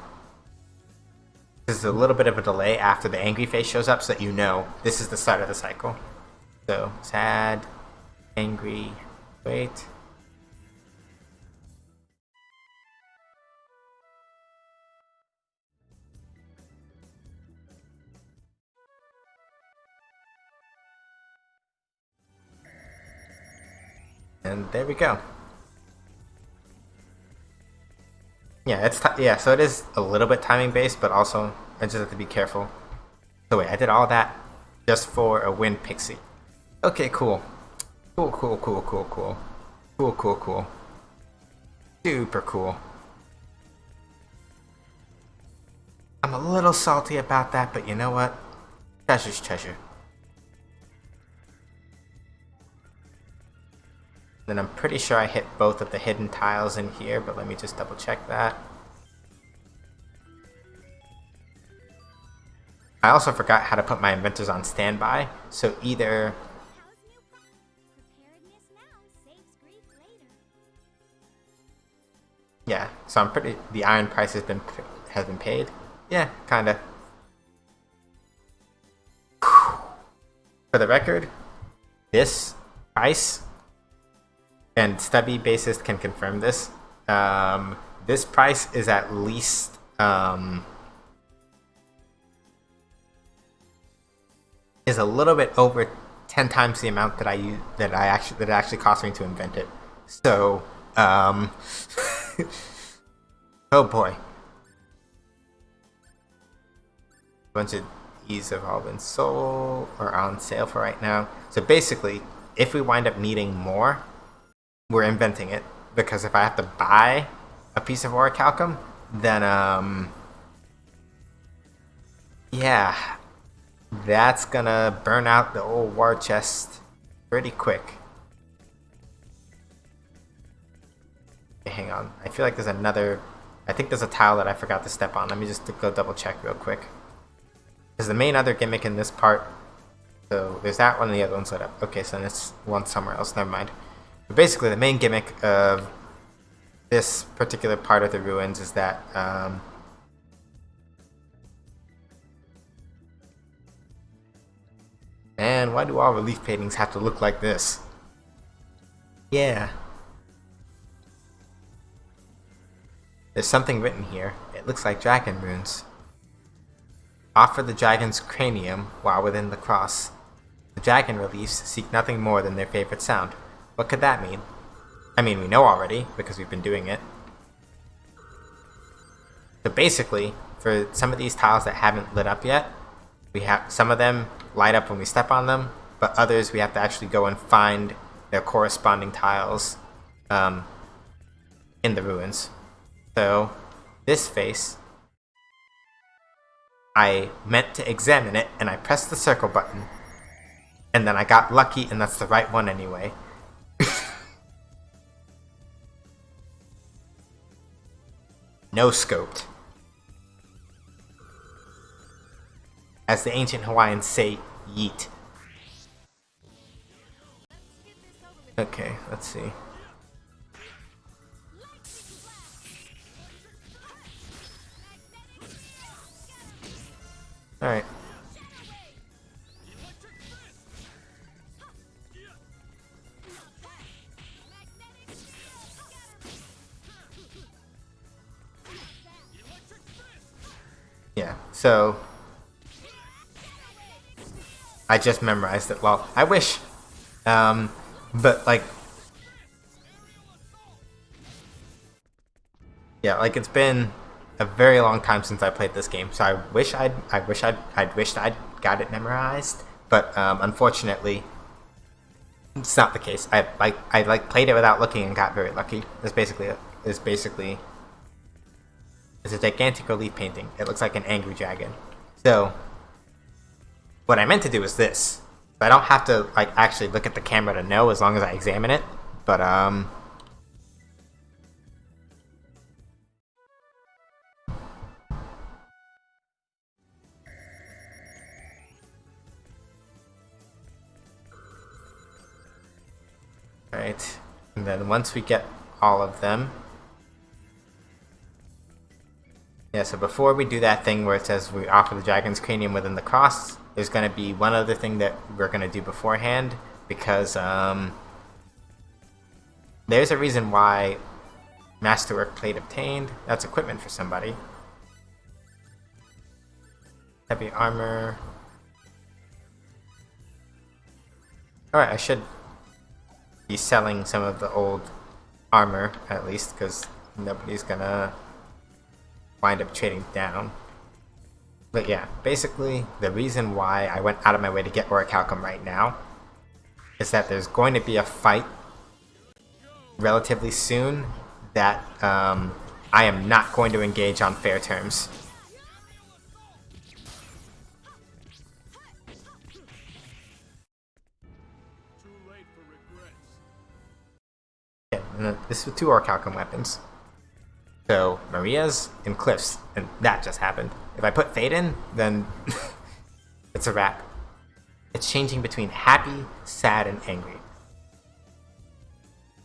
There's a little bit of a delay after the angry face shows up, so that you know this is the start of the cycle. So, sad, angry, wait. And there we go. Yeah, so it is a little bit timing based, but also I just have to be careful. So wait, I did all that just for a wind pixie. Okay, cool. Cool. Super cool. I'm a little salty about that, but you know what? Treasure's treasure. Then I'm pretty sure I hit both of the hidden tiles in here, but let me just double check that. I also forgot how to put my inventors on standby, so either... Yeah, so I'm pretty... The iron price has been paid. Yeah, kinda. For the record, this price, and Stubby Bassist can confirm this, this price is at least is a little bit over 10 times the amount that it actually cost me to invent it. So oh boy. Bunch of These have all been sold or on sale for right now. So basically, if we wind up needing more, we're inventing it. Because if I have to buy a piece of orichalcum, then yeah, that's gonna burn out the old war chest pretty quick. Okay, hang on. I feel like there's another. I think there's a tile that I forgot to step on. Let me just go double check real quick. Because the main other gimmick in this part. So there's that one and the other one's lit up. Okay, so then it's one somewhere else. Never mind. But basically, the main gimmick of this particular part of the ruins is that man, why do all relief paintings have to look like this? Yeah. There's something written here. It looks like dragon runes. Offer the dragon's cranium while within the cross. The dragon reliefs seek nothing more than their favorite sound. What could that mean? I mean, we know already, because we've been doing it. So basically, for some of these tiles that haven't lit up yet, we have some of them light up when we step on them, but others we have to actually go and find their corresponding tiles in the ruins. So, this face, I meant to examine it, and I pressed the circle button. And then I got lucky, and that's the right one anyway. No scoped. As the ancient Hawaiians say, yeet. Okay, let's see. Alright. Yeah, so I just memorized it. Well, I wish. But like yeah, like it's been a very long time since I played this game, so I wished I'd got it memorized, but unfortunately, it's not the case. I played it without looking and got very lucky. It's basically it's a gigantic relief painting. It looks like an angry dragon. So what I meant to do is this. I don't have to like actually look at the camera to know as long as I examine it. But alright. And then once we get all of them. Yeah, so before we do that thing where it says we offer the dragon's cranium within the cross, there's going to be one other thing that we're going to do beforehand, because there's a reason why Masterwork Plate obtained. That's equipment for somebody. Heavy armor. Alright, I should be selling some of the old armor, at least, because nobody's gonna wind up trading down. But yeah, basically, the reason why I went out of my way to get orichalcum right now is that there's going to be a fight relatively soon that I am not going to engage on fair terms. Yeah, and this is 2 orichalcum weapons. So, Maria's and Cliff's, and that just happened. If I put Fate in, then it's a wrap. It's changing between happy, sad, and angry.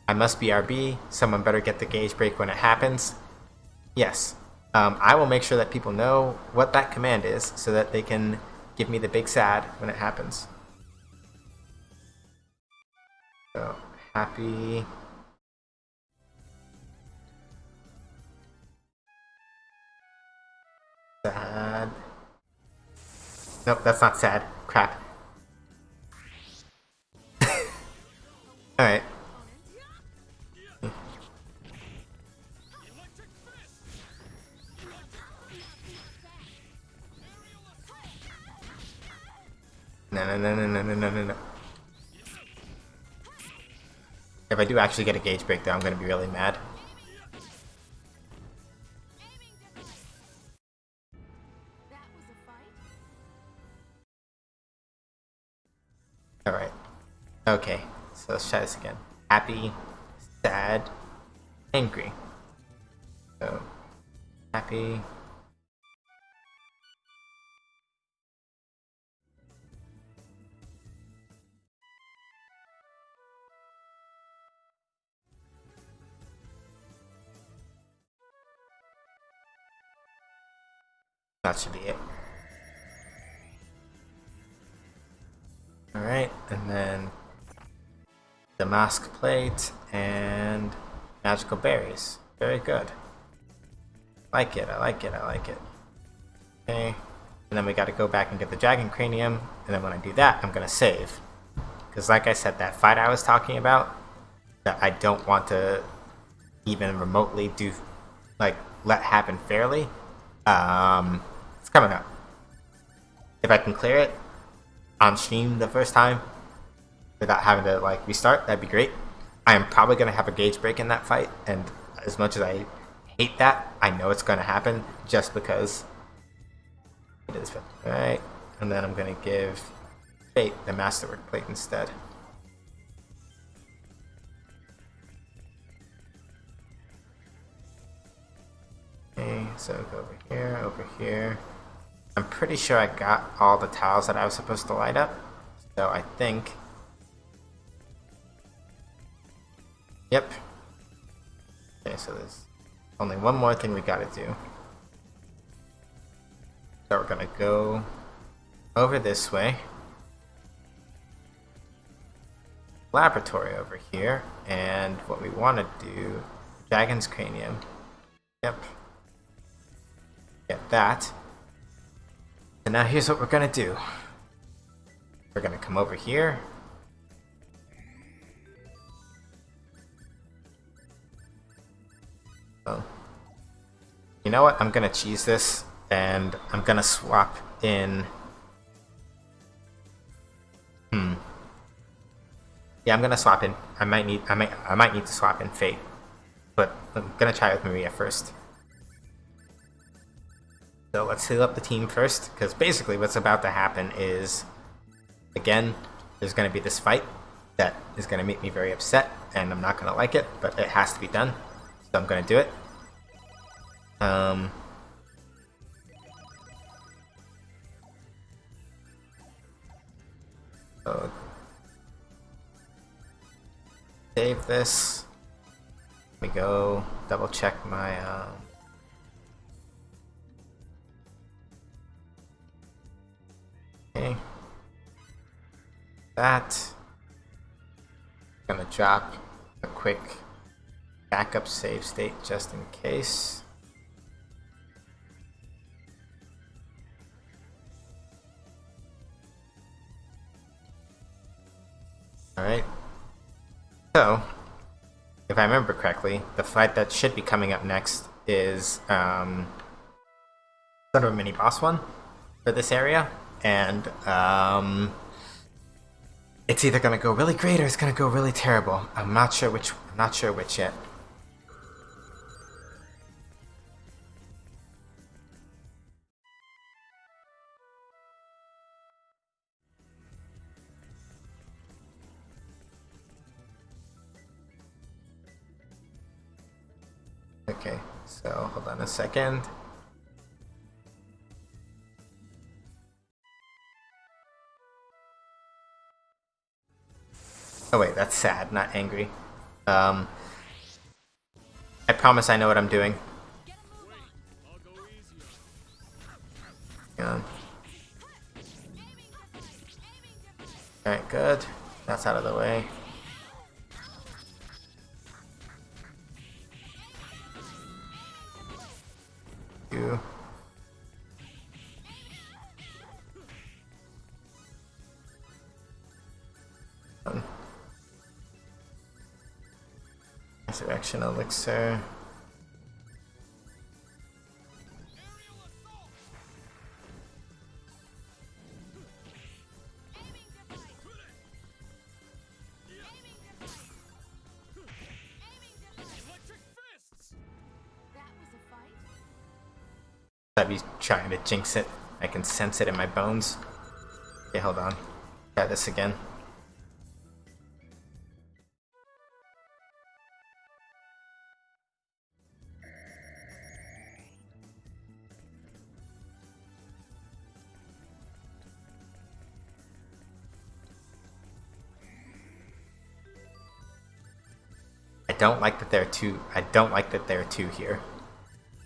I must be RB, someone better get the gauge break when it happens. Yes, I will make sure that people know what that command is so that they can give me the big sad when it happens. So, happy... sad. Nope, that's not sad. Crap. Alright. No, no, no, no, no, no, no, no, no. If I do actually get a gauge break, though, I'm gonna be really mad. That was a fight. Alright. Okay, so let's try this again. Happy, sad, angry. So, happy. That should be it. Alright, and then the mask plate and magical berries. Very good. I like it, I like it, I like it. Okay, and then we gotta go back and get the dragon cranium, and then when I do that, I'm gonna save. Because like I said, that fight I was talking about, that I don't want to even remotely do, like, let happen fairly, it's coming up. If I can clear it on stream the first time, without having to, like, restart, that'd be great. I am probably going to have a gauge break in that fight, and as much as I hate that, I know it's going to happen, just because it is. Alright, and then I'm going to give Fate the Masterwork plate instead. Okay, so go over here, over here. I'm pretty sure I got all the tiles that I was supposed to light up, so I think... Yep. Okay, so there's only one more thing we gotta do. So we're gonna go over this way. Laboratory over here, and what we want to do, Dragon's Cranium. Yep. Get that. And now here's what we're gonna do. We're gonna come over here. Oh. You know what? I'm gonna cheese this, and I'm gonna swap in. Yeah, I'm gonna swap in. I might need to swap in Fate, but I'm gonna try with Maria first. So let's heal up the team first, because basically what's about to happen is, again, there's gonna be this fight that is gonna make me very upset, and I'm not gonna like it, but it has to be done, so I'm gonna do it. So save this. Let me go double check my okay. That. I'm gonna drop a quick backup save state just in case. Alright. So, if I remember correctly, the fight that should be coming up next is sort of a mini boss one for this area, and it's either gonna go really great or it's gonna go really terrible. I'm not sure which yet. Okay, so hold on a second. Oh wait, that's sad, not angry. I promise I know what I'm doing. Hang on. Alright, good. That's out of the way. You. Resurrection elixir. I'd be trying to jinx it. I can sense it in my bones. Okay, hold on. Try this again. I don't like that there are two. I don't like that there are two here.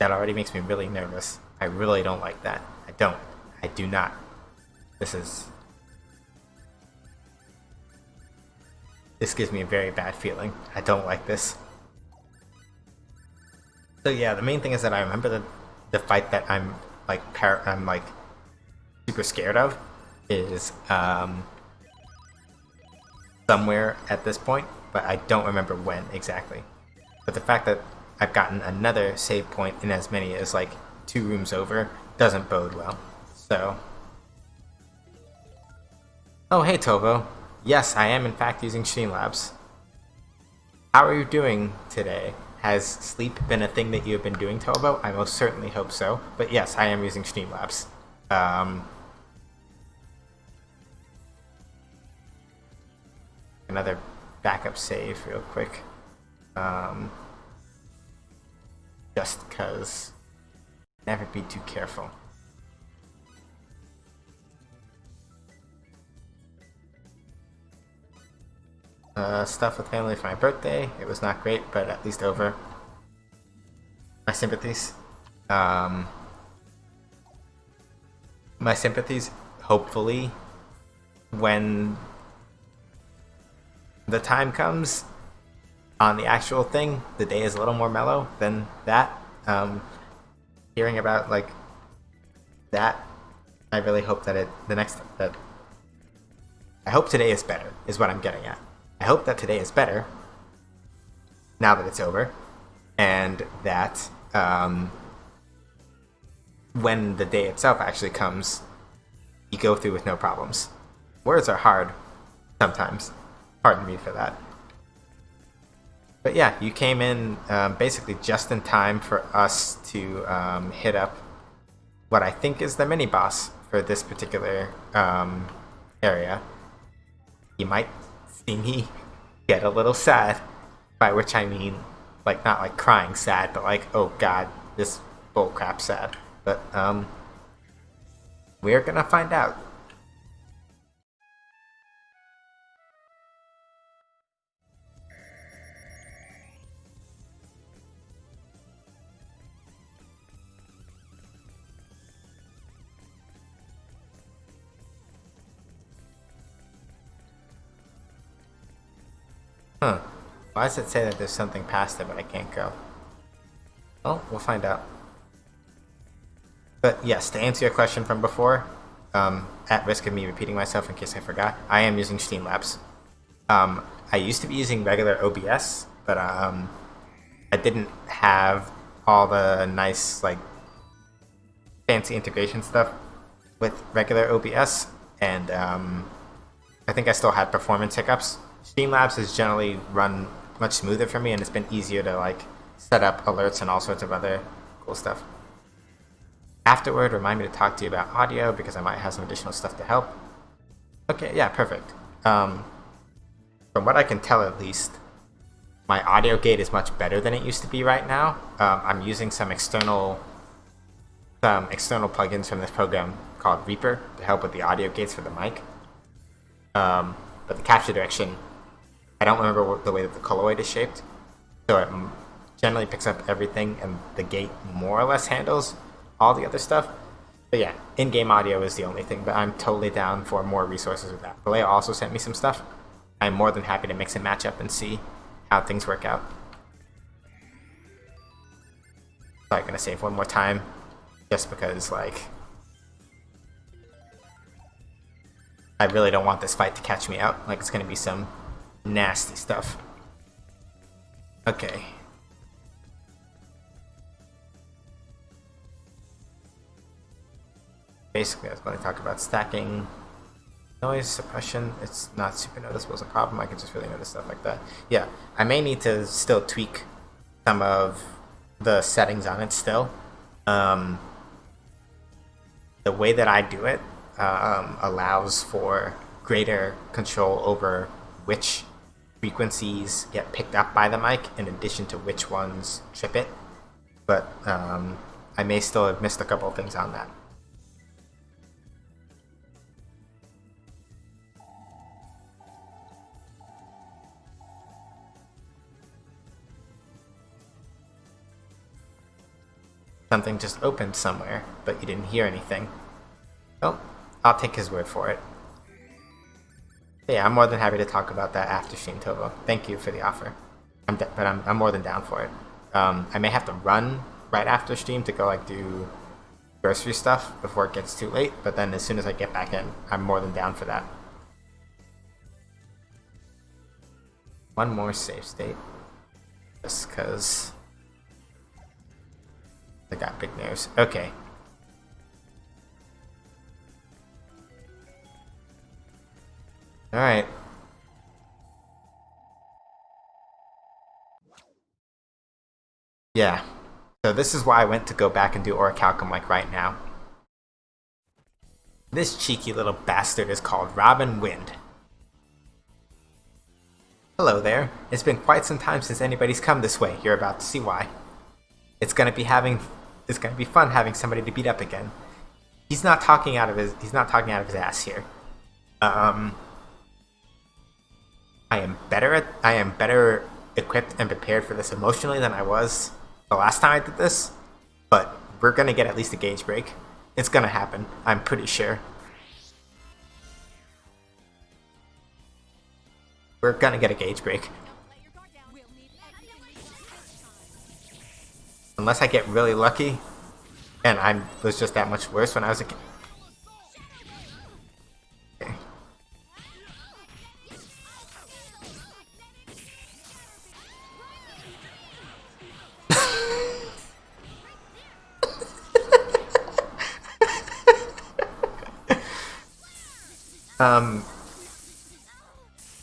That already makes me really nervous. I really don't like that. I don't. I do not. This is. This gives me a very bad feeling. I don't like this. So yeah, the main thing is that I remember the fight that I'm like I'm like super scared of is somewhere at this point, but I don't remember when exactly. But the fact that I've gotten another save point in as many as like 2 rooms over doesn't bode well. So, oh hey Tovo, yes I am in fact using Streamlabs. How are you doing today? Has sleep been a thing that you have been doing, Tovo? I most certainly hope so. But yes, I am using Streamlabs. Another backup save real quick. Just because. Never be too careful. Stuff with family for my birthday. It was not great, but at least over. My sympathies. My sympathies, hopefully, when the time comes on the actual thing, the day is a little more mellow than that. Hearing about like that, I really hope that I hope today is better, is what I'm getting at. I hope that today is better now that it's over, and that when the day itself actually comes, you go through with no problems. Words are hard sometimes. Pardon me for that. But yeah, you came in basically just in time for us to hit up what I think is the mini boss for this particular area. You might see me get a little sad, by which I mean, like, not like crying sad, but like, oh god, this bullcrap sad. But we're gonna find out. Huh. Why does it say that there's something past it but I can't go? Well, we'll find out. But yes, to answer your question from before, at risk of me repeating myself in case I forgot, I am using Streamlabs. I used to be using regular OBS, but I didn't have all the nice, like, fancy integration stuff with regular OBS, and I think I still had performance hiccups. Streamlabs has generally run much smoother for me, and it's been easier to like set up alerts and all sorts of other cool stuff. Afterward, remind me to talk to you about audio because I might have some additional stuff to help. Okay, yeah, perfect. From what I can tell, at least, my audio gate is much better than it used to be right now. I'm using some external plugins from this program called Reaper to help with the audio gates for the mic. But the capture direction, I don't remember the way that the colloid is shaped, so it generally picks up everything, and the gate more or less handles all the other stuff. But yeah, in-game audio is the only thing, but I'm totally down for more resources with that. Balea also sent me some stuff. I'm more than happy to mix and match up and see how things work out. So I'm gonna save one more time, just because, like, I really don't want this fight to catch me out. Like, it's gonna be some nasty stuff. Okay. Basically, I was going to talk about stacking. Noise suppression, it's not super noticeable as a problem. I can just really notice stuff like that. Yeah, I may need to still tweak some of the settings on it still. the way that I do it allows for greater control over which frequencies get picked up by the mic in addition to which ones trip it. But I may still have missed a couple of things on that. Something just opened somewhere, but you didn't hear anything. Well, I'll take his word for it. Yeah, I'm more than happy to talk about that after stream, Tovo. Thank you for the offer. I'm more than down for it. I may have to run right after stream to go like do grocery stuff before it gets too late, but then as soon as I get back in, I'm more than down for that. One more save state. Just because I got big nerves. Okay. Alright. Yeah. So this is why I went to go back and do Orichalcum like right now. This cheeky little bastard is called Robin Wind. Hello there. It's been quite some time since anybody's come this way. You're about to see why. It's gonna be fun having somebody to beat up again. He's not talking out of his ass here. I am better equipped and prepared for this emotionally than I was the last time I did this, but we're gonna get at least a gauge break. It's gonna happen, I'm pretty sure. We're gonna get a gauge break. Unless I get really lucky, and I was just that much worse when I was a kid. Okay.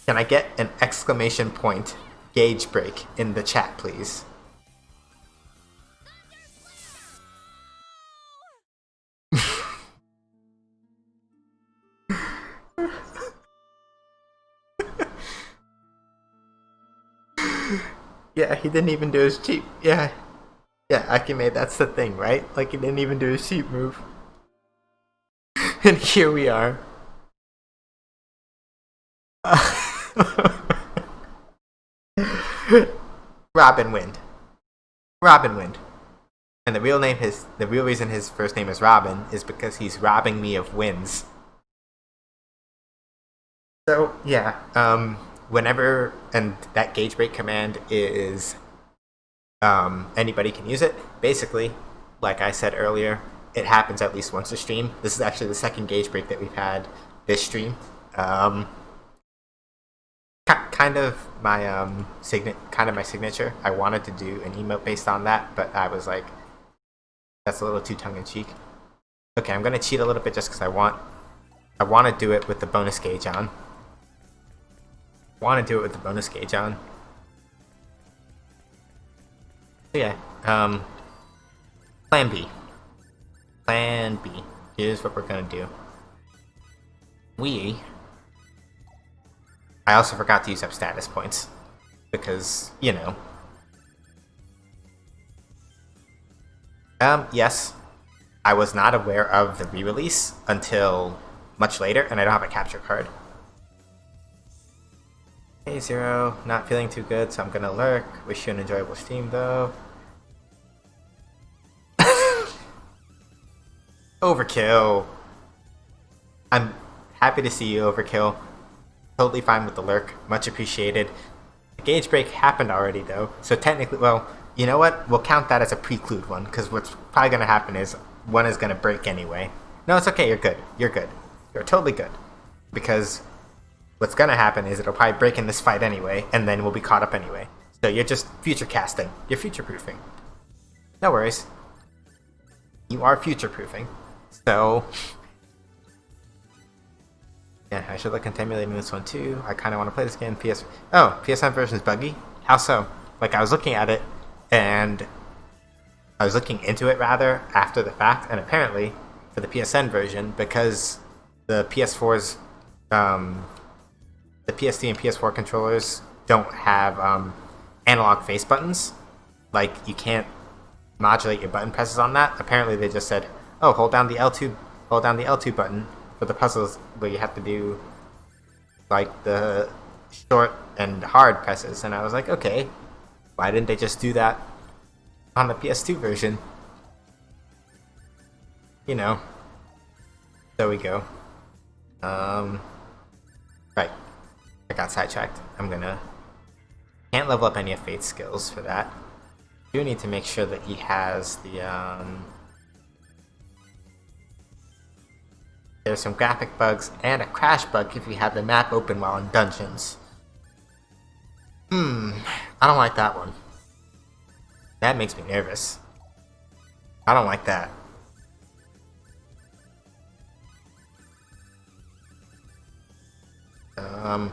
Can I get an exclamation point gauge break in the chat, please? Yeah, he didn't even do his cheap. Yeah, Akime, that's the thing, right? Like, he didn't even do his cheap move. And here we are. Robin Wind. Robin Wind. And the real reason his first name is Robin is because he's robbing me of wins. So, yeah, whenever, and that gauge break command is, anybody can use it. Basically, like I said earlier, it happens at least once a stream. This is actually the second gauge break that we've had this stream. Kind of my signature. I wanted to do an emote based on that, but I was like, that's a little too tongue-in-cheek. Okay, I'm gonna cheat a little bit just because I want to do it with the bonus gauge on. Want to do it with the bonus gauge on. So yeah, Plan B. Plan B. Here's what we're gonna do. I also forgot to use up status points because, you know. Yes, I was not aware of the re-release until much later, and I don't have a capture card. Hey Zero, not feeling too good, so I'm gonna lurk. Wish you an enjoyable stream though. Overkill. I'm happy to see you, Overkill. Totally fine with the lurk, much appreciated. The gauge break happened already though, so technically, well, you know what? We'll count that as a preclude one, because what's probably gonna happen is one is gonna break anyway. No, it's okay, you're good. You're good. You're totally good. Because what's gonna happen is it'll probably break in this fight anyway, and then we'll be caught up anyway. So you're just future casting. You're future proofing. No worries. You are future proofing. So yeah, I should look into emulating this one too. I kinda wanna play this game. PSN version is buggy? How so? Like, I was looking at it and I was looking into it rather after the fact, and apparently for the PSN version because the PS4's the PS3 and PS4 controllers don't have analog face buttons. Like you can't modulate your button presses on that. Apparently, they just said, "Oh, hold down the L2 button for the puzzles where you have to do like the short and hard presses." And I was like, "Okay, why didn't they just do that on the PS2 version?" You know. There we go. Right. I got sidetracked. Can't level up any of Fate's skills for that. Do need to make sure that he has the there's some graphic bugs and a crash bug if you have the map open while in dungeons. I don't like that one. That makes me nervous. I don't like that. I'm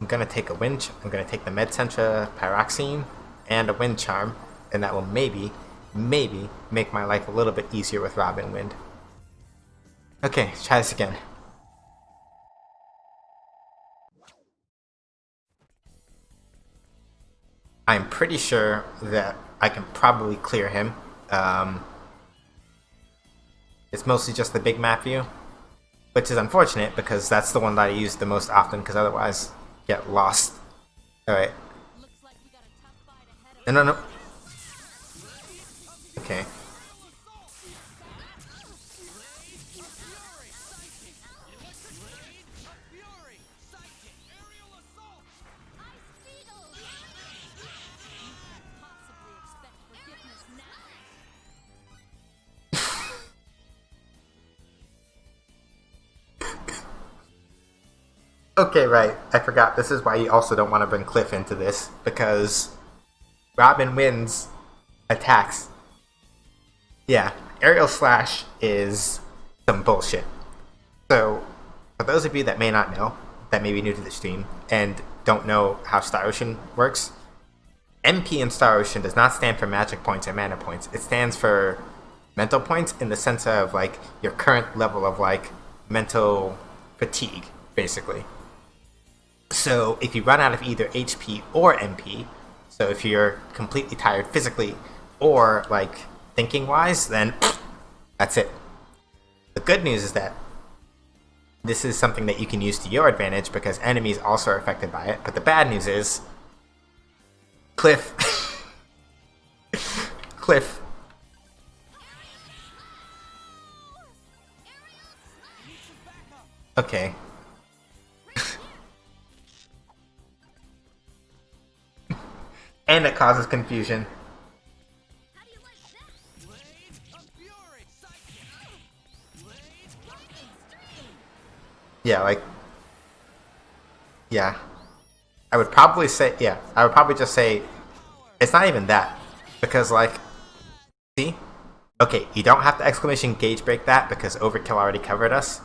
gonna take a wind. I'm gonna take the Medcentra Pyroxene and a Wind Charm, and that will maybe make my life a little bit easier with Robin Wind. Okay, let's try this again. I'm pretty sure that I can probably clear him. It's mostly just the big map view, which is unfortunate because that's the one that I use the most often because otherwise get lost. Alright. No. Okay. Okay, right. I forgot. This is why you also don't want to bring Cliff into this, because Robin wins attacks. Yeah, Aerial Slash is some bullshit. So, for those of you that may not know, that may be new to the stream, and don't know how Star Ocean works, MP in Star Ocean does not stand for magic points or mana points. It stands for mental points in the sense of, like, your current level of, like, mental fatigue, basically. So if you run out of either HP or MP, so if you're completely tired physically or like thinking wise, then that's it. The good news is that this is something that you can use to your advantage because enemies also are affected by it. But the bad news is Cliff Cliff Okay. And it causes confusion. Yeah, like... Yeah. I would probably say... Yeah, I would probably just say... It's not even that. Because, like... See? Okay, you don't have to exclamation gauge break that because Overkill already covered us.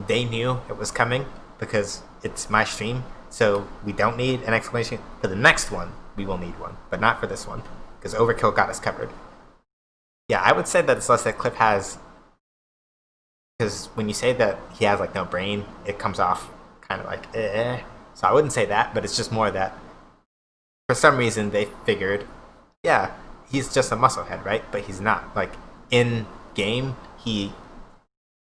They knew it was coming because it's my stream. So we don't need an exclamation. For the next one, we will need one. But not for this one. Because Overkill got us covered. Yeah, I would say that it's less that Cliff has... Because when you say that he has, like, no brain, it comes off kind of like, eh. So I wouldn't say that, but it's just more that for some reason they figured, yeah, he's just a musclehead, right? But he's not. Like, in game, he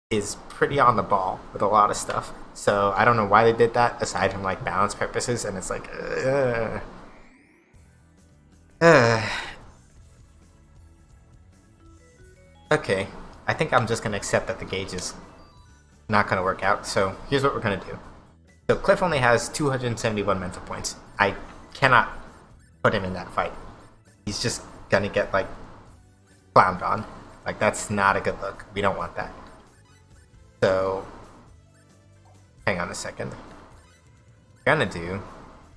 is pretty on the ball with a lot of stuff. So I don't know why they did that, aside from, like, balance purposes, and it's like, Okay, I think I'm just going to accept that the gauge is not going to work out, so here's what we're going to do. So Cliff only has 271 mental points. I cannot put him in that fight. He's just going to get, like, clowned on. Like, that's not a good look. We don't want that. So, hang on a second. We're going to do...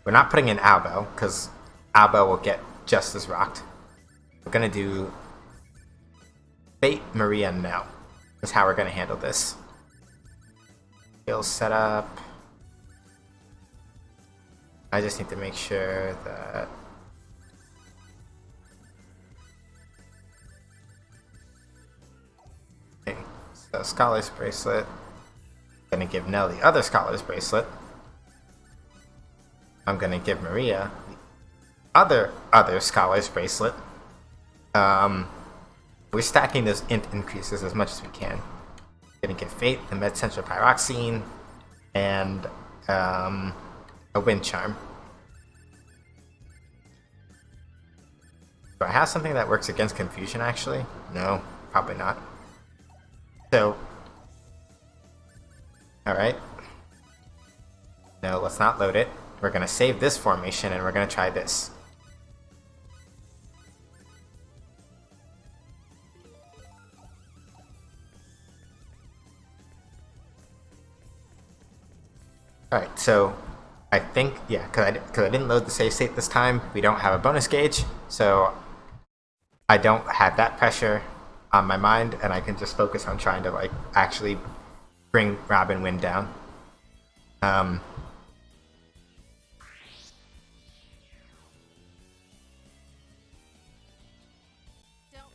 We're not putting in Albo, because Albo will get just as rocked. We're going to do... Fate, Maria, and Nell is how we're going to handle this. Skill setup. I just need to make sure that... So Scholar's Bracelet. Gonna give Nell the other Scholar's Bracelet. I'm gonna give Maria the other Scholar's Bracelet. We're stacking those int increases as much as we can. Gonna give Fate, the Med Central Pyroxene, and a Wind Charm. Do I have something that works against Confusion, actually? No, probably not. So, alright. No, let's not load it. We're gonna save this formation and we're gonna try this. Alright, so I think, yeah, because I didn't load the save state this time, we don't have a bonus gauge, so I don't have that pressure on my mind, and I can just focus on trying to, like, actually bring Robin Wind down. Don't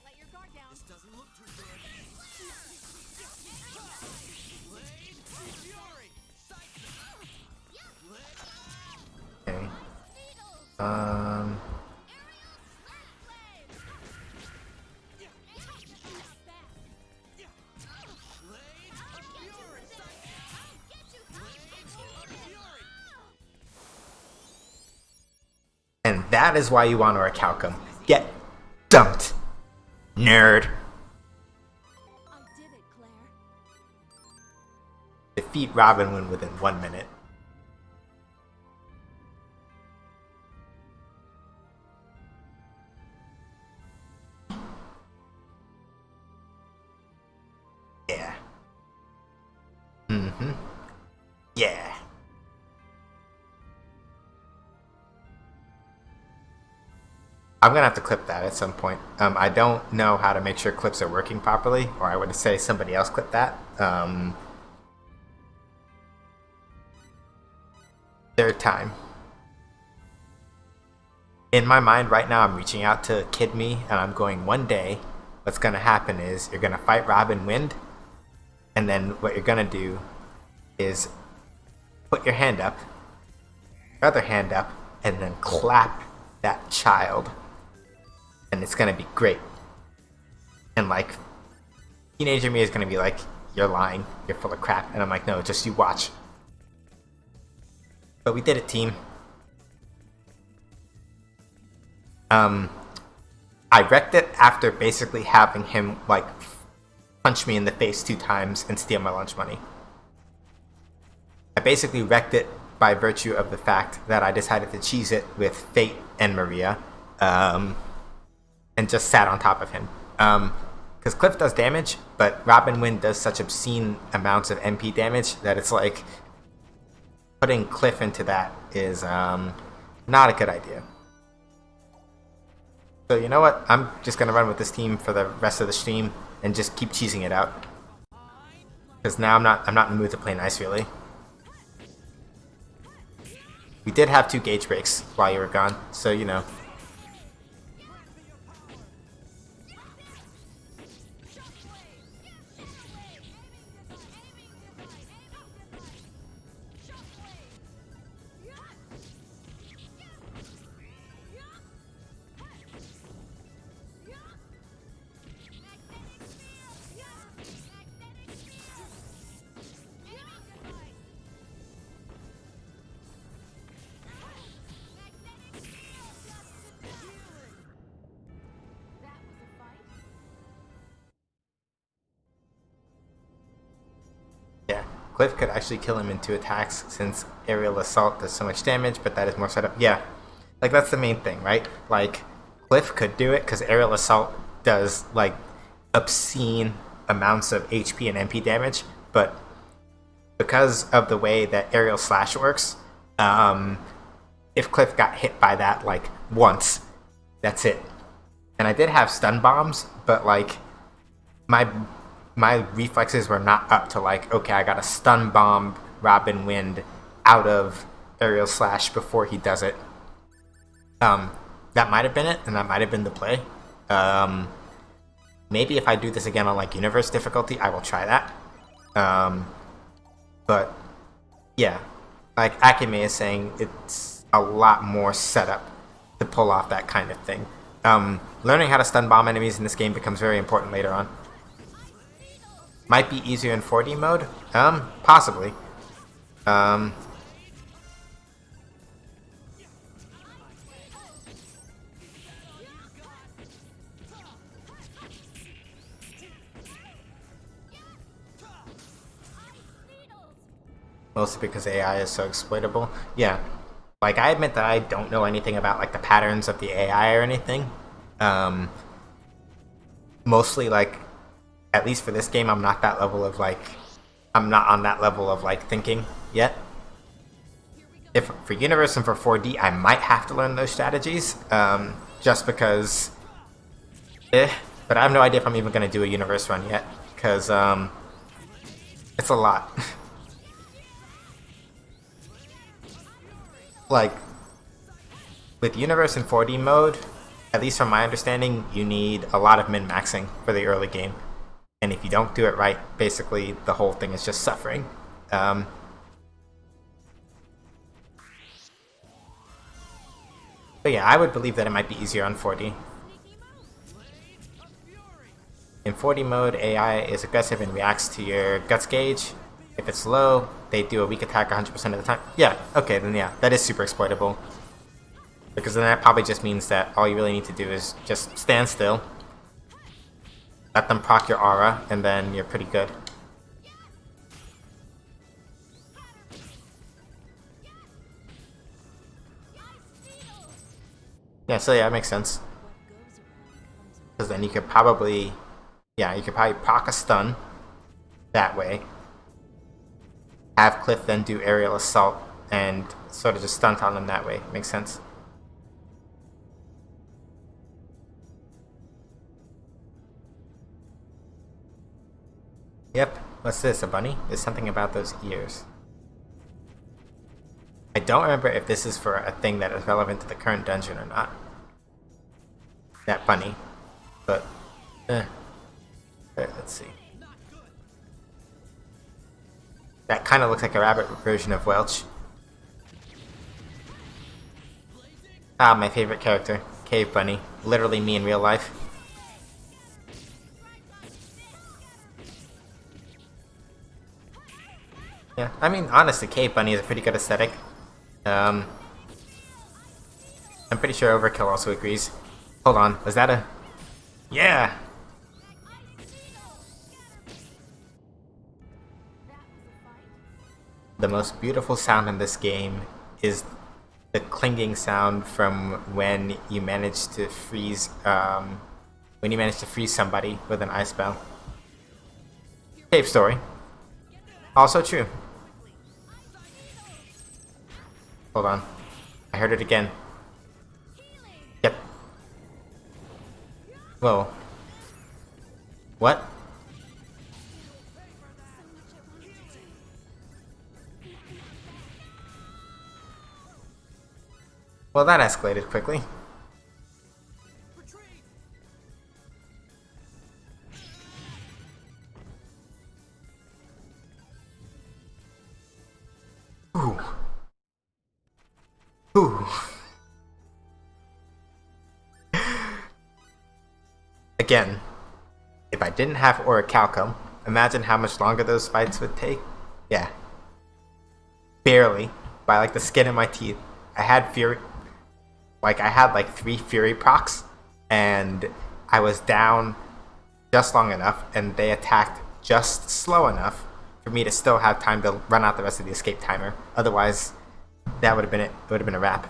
let your guard down. This doesn't look too good. Okay. And that is why you want to recalcum. Get dumped, nerd. I did it, Claire. Defeat Robin Wind within 1 minute. Yeah. Mm-hmm. Yeah. I'm gonna have to clip that at some point. I don't know how to make sure clips are working properly, or I would say somebody else clip that. Third time. In my mind right now, I'm reaching out to Kid Me, and I'm going, one day, what's gonna happen is you're gonna fight Robin Wind, and then what you're gonna do is put your hand up, your other hand up, and then clap that child. And it's gonna be great. And like, teenager me is gonna be like, you're lying, you're full of crap. And I'm like, no, just you watch. But we did it, team. I wrecked it after basically having him like punch me in the face 2 times and steal my lunch money. I basically wrecked it by virtue of the fact that I decided to cheese it with Fate and Maria, and just sat on top of him. Because Cliff does damage, but Robin Wind does such obscene amounts of MP damage that it's like putting Cliff into that is not a good idea. So you know what? I'm just gonna run with this team for the rest of the stream and just keep cheesing it out. Because now I'm not in the mood to play nice, really. We did have 2 gauge breaks while you were gone, so you know. Yeah, Cliff could actually kill him in 2 attacks since aerial assault does so much damage, but that is more setup. Yeah, like that's the main thing, right? Like Cliff could do it because aerial assault does like obscene amounts of HP and MP damage, but because of the way that aerial slash works, if Cliff got hit by that like once, that's it. And I did have stun bombs, but like my reflexes were not up to like, okay, I gotta stun bomb Robin Wind out of aerial slash before he does it. That might have been it, and that might have been the play. Maybe if I do this again on like universe difficulty, I will try that. Um, but yeah, like Akame is saying, it's a lot more setup to pull off that kind of thing. Learning how to stun bomb enemies in this game becomes very important later on. Might be easier in 4D mode. Possibly. Um, Mostly because AI is so exploitable. Yeah. Like, I admit that I don't know anything about, like, the patterns of the AI or anything. Um, Mostly, like, at least for this game, I'm not that level of, like, I'm not on that level of, like, thinking yet. If for Universe and for 4D, I might have to learn those strategies, just because, but I have no idea if I'm even going to do a Universe run yet, because, it's a lot. Like, with Universe in 4D mode, at least from my understanding, you need a lot of min-maxing for the early game. And if you don't do it right, basically the whole thing is just suffering. Um, but yeah, I would believe that it might be easier on 4D. In 4D mode, AI is aggressive and reacts to your guts gauge. If it's low, they do a weak attack 100% of the time. Yeah, okay, then yeah, that is super exploitable. Because then that probably just means that all you really need to do is just stand still, let them proc your aura, and then you're pretty good. Yeah, so yeah, it makes sense. Because then you could probably, yeah, you could probably proc a stun that way. Have Cliff then do aerial assault and sort of just stunt on them that way. Makes sense. Yep. What's this? A bunny? There's something about those ears. I don't remember if this is for a thing that is relevant to the current dungeon or not. That bunny. But, let's see. That kind of looks like a rabbit version of Welch. Ah, my favorite character. Cave Bunny. Literally me in real life. Yeah, I mean, honestly, Cave Bunny is a pretty good aesthetic. I'm pretty sure Overkill also agrees. Hold on, was that a... Yeah! The most beautiful sound in this game is the clinging sound from when you manage to freeze, somebody with an ice spell. Cave story. Also true. Hold on. I heard it again. Yep. Whoa. What? Well, that escalated quickly. Ooh. Ooh. Again, if I didn't have Orichalcum, imagine how much longer those fights would take. Yeah. Barely. By like the skin of my teeth. I had Fury. Like, I had like 3 Fury procs, and I was down just long enough, and they attacked just slow enough for me to still have time to run out the rest of the escape timer. Otherwise, that would have been it. It would have been a wrap.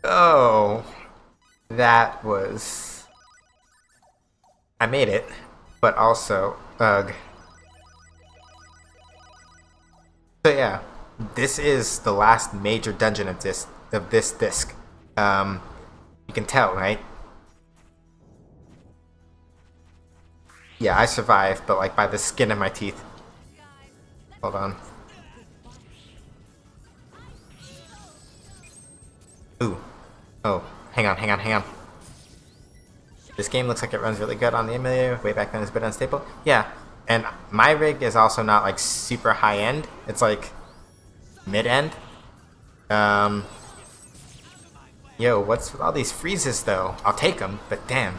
Oh, that was... I made it, but also, ugh. So yeah, this is the last major dungeon of this disc. You can tell, right? Yeah, I survived, but like by the skin of my teeth. Hold on. Ooh. Oh, hang on. This game looks like it runs really good on the emulator. Way back then it's a bit unstable. Yeah, and my rig is also not like super high end. It's like mid end. Um, Yo, what's with all these freezes though? I'll take them, but damn.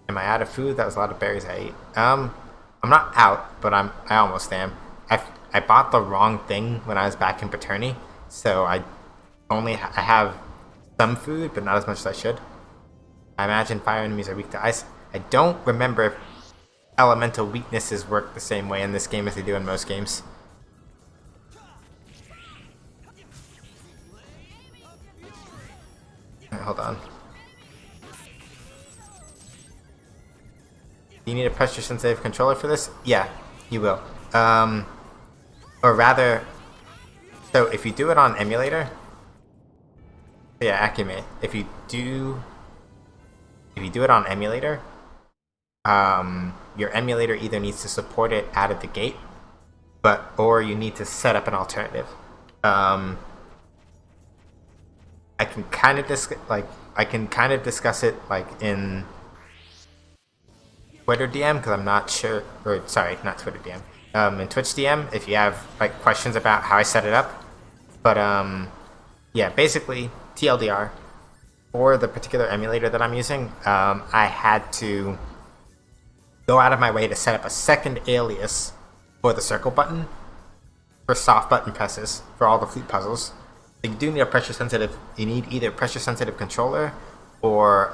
Am I out of food? That was a lot of berries I ate. I'm not out, but I almost am. I bought the wrong thing when I was back in Paterni, so I have some food, but not as much as I should. I imagine fire enemies are weak to ice. I don't remember if elemental weaknesses work the same way in this game as they do in most games. Right, hold on. Do you need a pressure sensitive controller for this? Yeah, you will. Or rather, so if you do it on emulator, yeah, Acume. If you do it on emulator, your emulator either needs to support it out of the gate, or you need to set up an alternative. I can kind of discuss it like in Twitter DM because I'm not sure, or sorry, not Twitter DM. In Twitch DM if you have like questions about how I set it up. But yeah, basically TLDR for the particular emulator that I'm using, I had to go out of my way to set up a second alias for the circle button for soft button presses for all the fleet puzzles. So you do need a pressure sensitive. You need either pressure sensitive controller or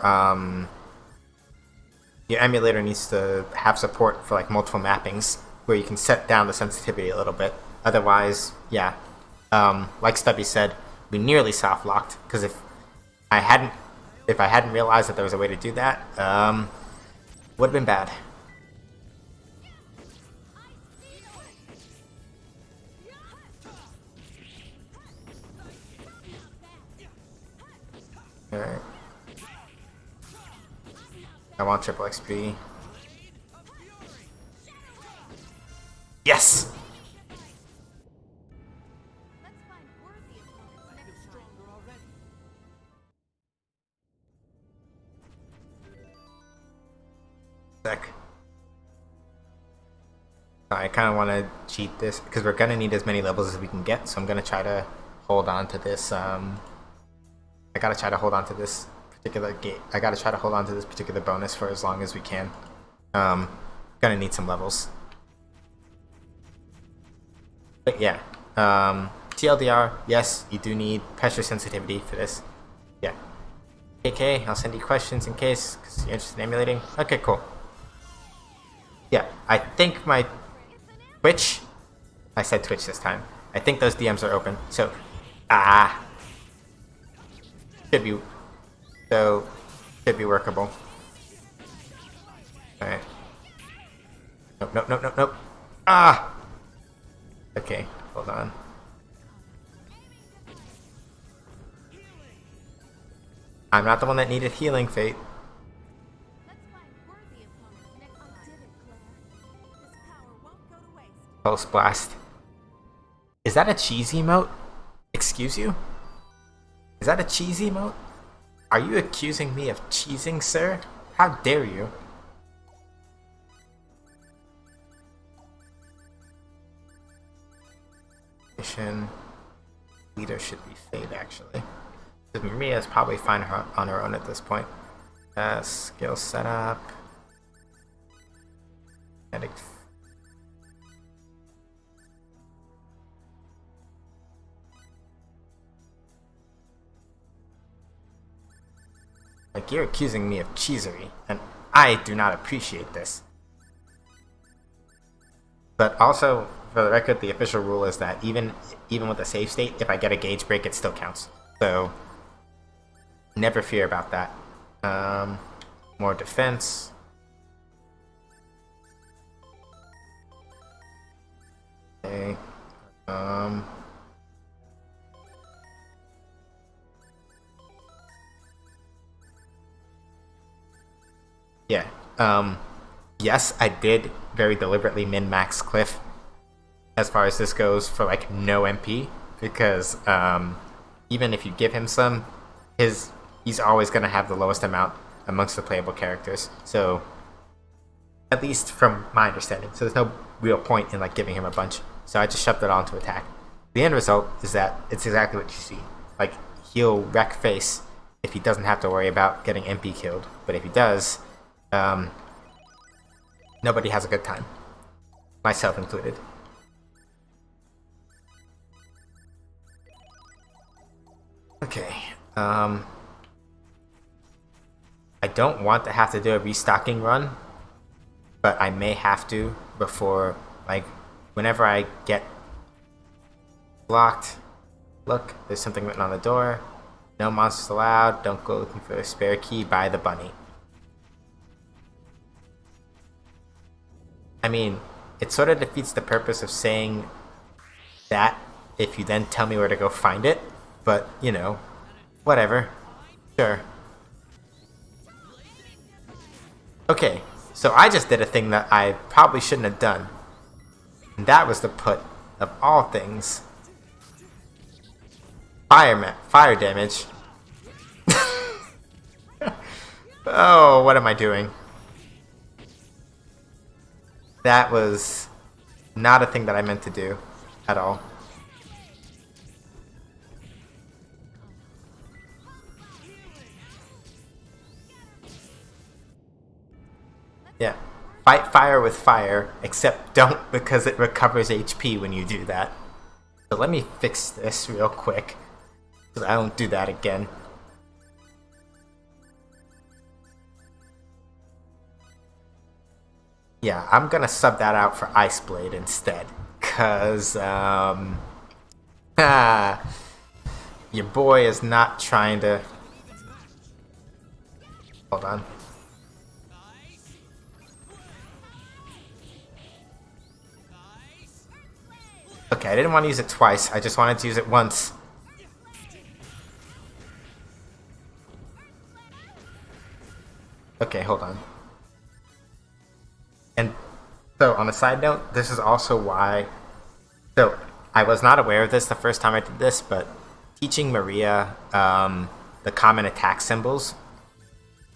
your emulator needs to have support for like multiple mappings where you can set down the sensitivity a little bit. Otherwise, yeah, like Stubby said, we nearly soft locked because if I hadn't realized that there was a way to do that, would have been bad. Alright. I want triple XP. Yes! Let's find worthy opponents next time. Sec. I kind of want to cheat this because we're gonna need as many levels as we can get. So I'm gonna try to hold on to this. I gotta try to hold on to this particular gate. I gotta try to hold on to this particular bonus for as long as we can. Gonna need some levels. But yeah, TLDR, yes, you do need pressure sensitivity for this. Yeah. KK, I'll send you questions in case, because you're interested in emulating. Okay, cool. Yeah, I think my Twitch, I said Twitch this time. I think those DMs are open, so, should be workable. Alright. Nope. Ah! Okay, hold on. I'm not the one that needed healing, Fate. Let's find worthy opponents next time. I did it, Claire. This power won't go to waste. Pulse Blast. Is that a cheese emote? Excuse you? Is that a cheese emote? Are you accusing me of cheesing, sir? How dare you? Mission leader should be Fate, actually. Maria's probably fine on her own at this point. Skill setup. Medic. Like, you're accusing me of cheesery, and I do not appreciate this. But also, for the record, the official rule is that even with a save state, if I get a gauge break, it still counts. So, never fear about that. More defense. Okay. Yeah. Yes, I did very deliberately min-max Cliff as far as this goes for like no MP because even if you give him some, he's always going to have the lowest amount amongst the playable characters. So at least from my understanding, so there's no real point in like giving him a bunch. So I just shoved it on to attack. The end result is that it's exactly what you see. Like he'll wreck face if he doesn't have to worry about getting MP killed, but if he does, nobody has a good time, myself included. Okay, I don't want to have to do a restocking run, but I may have to before, like, whenever I get blocked. Look, there's something written on the door. No monsters allowed. Don't go looking for a spare key. Buy the bunny. I mean, it sort of defeats the purpose of saying that if you then tell me where to go find it, but, you know, whatever. Sure. Okay, so I just did a thing that I probably shouldn't have done. And that was to put, of all things, fire damage. Oh, what am I doing? That was not a thing that I meant to do at all. Yeah. Fight fire with fire, except don't because it recovers HP when you do that. So let me fix this real quick, so I don't do that again. Yeah, I'm gonna sub that out for Ice Blade instead, cause your boy is not trying to. Hold on. Okay, I didn't want to use it twice. I just wanted to use it once. Okay, hold on. And so, on a side note, this is also why. So, I was not aware of this the first time I did this, but teaching Maria the common attack symbols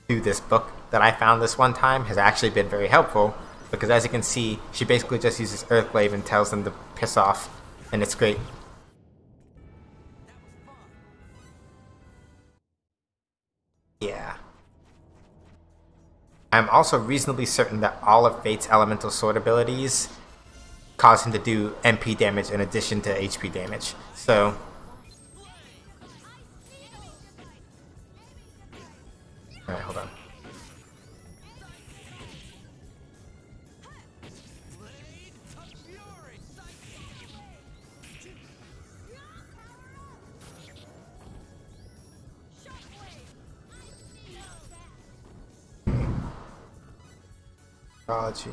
through this book that I found this one time has actually been very helpful. Because as you can see, she basically just uses Earthglaive and tells them to piss off, and it's great. Yeah. I'm also reasonably certain that all of Fate's elemental sword abilities cause him to do MP damage in addition to HP damage. So... Alright, hold on. Astrology.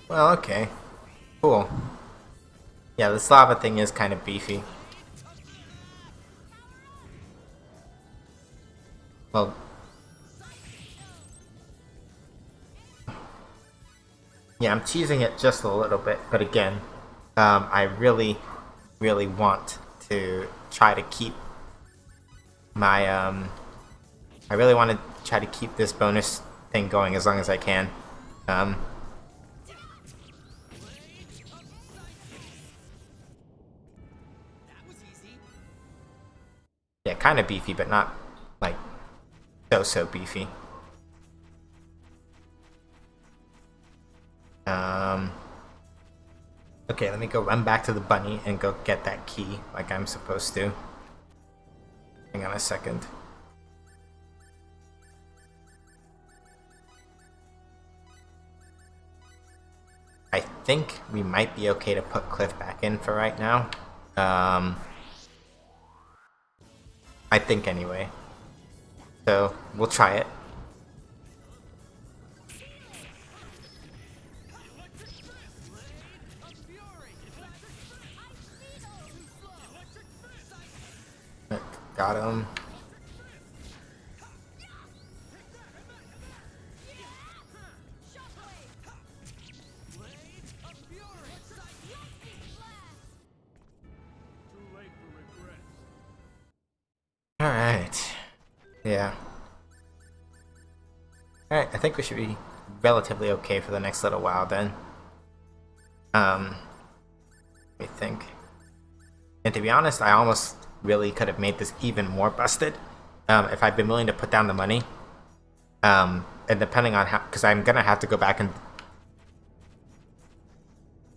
Well, okay. Cool. Yeah, this lava thing is kind of beefy. Well... Yeah, I'm cheesing it just a little bit, but again, I really want to try to keep my, I really want to try to keep this bonus thing going as long as I can. Yeah, kind of beefy, but not, like, so beefy. Okay, let me go run back to the bunny and go get that key like I'm supposed to. Hang on a second. I think we might be okay to put Cliff back in for right now. I think anyway. So, we'll try it. Got him. Alright, I think we should be relatively okay for the next little while then. Let me think. And to be honest, I almost really could have made this even more busted if I'd been willing to put down the money. And depending on how, because I'm gonna have to go back and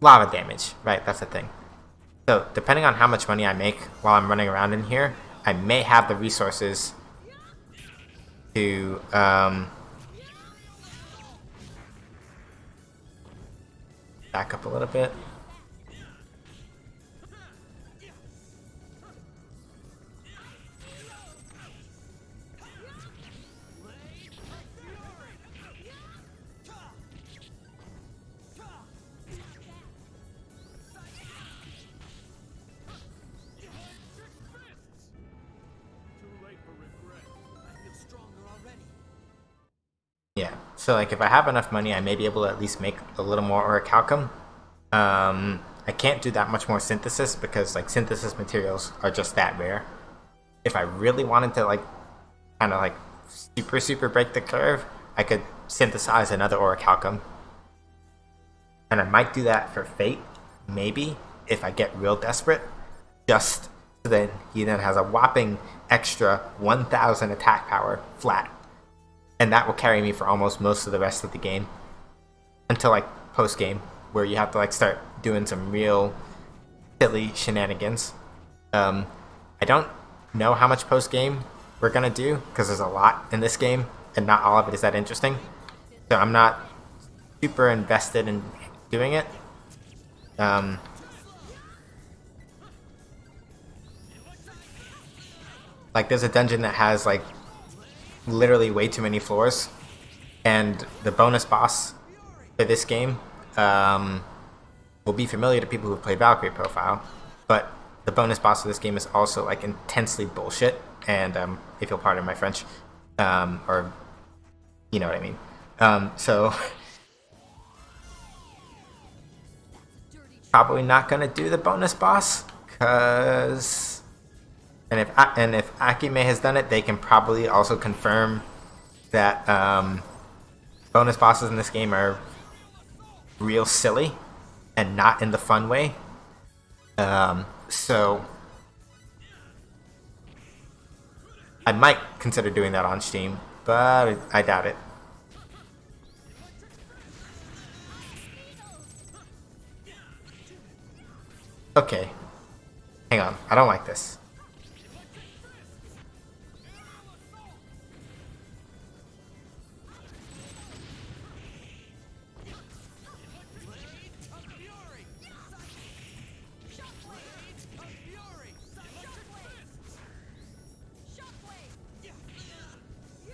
lava damage, right? That's the thing. So depending on how much money I make while I'm running around in here, I may have the resources to back up a little bit. Yeah, so like if I have enough money, I may be able to at least make a little more orichalcum. I can't do that much more synthesis because like synthesis materials are just that rare. If I really wanted to like kind of like super break the curve, I could synthesize another orichalcum. And I might do that for Fate, maybe, if I get real desperate. Just so that he then has a whopping extra 1,000 attack power flat. And that will carry me for almost most of the rest of the game. Until like post game, where you have to like start doing some real silly shenanigans. I don't know how much post game we're gonna do, because there's a lot in this game, and not all of it is that interesting. So I'm not super invested in doing it. Like there's a dungeon that has like literally way too many floors, and the bonus boss for this game will be familiar to people who play Valkyrie Profile, but the bonus boss of this game is also like intensely bullshit, and if you'll pardon my French, or you know what I mean. So probably not gonna do the bonus boss, cause and if Akime has done it, they can probably also confirm that bonus bosses in this game are real silly and not in the fun way. So I might consider doing that on Steam, but I doubt it. Okay, hang on, I don't like this.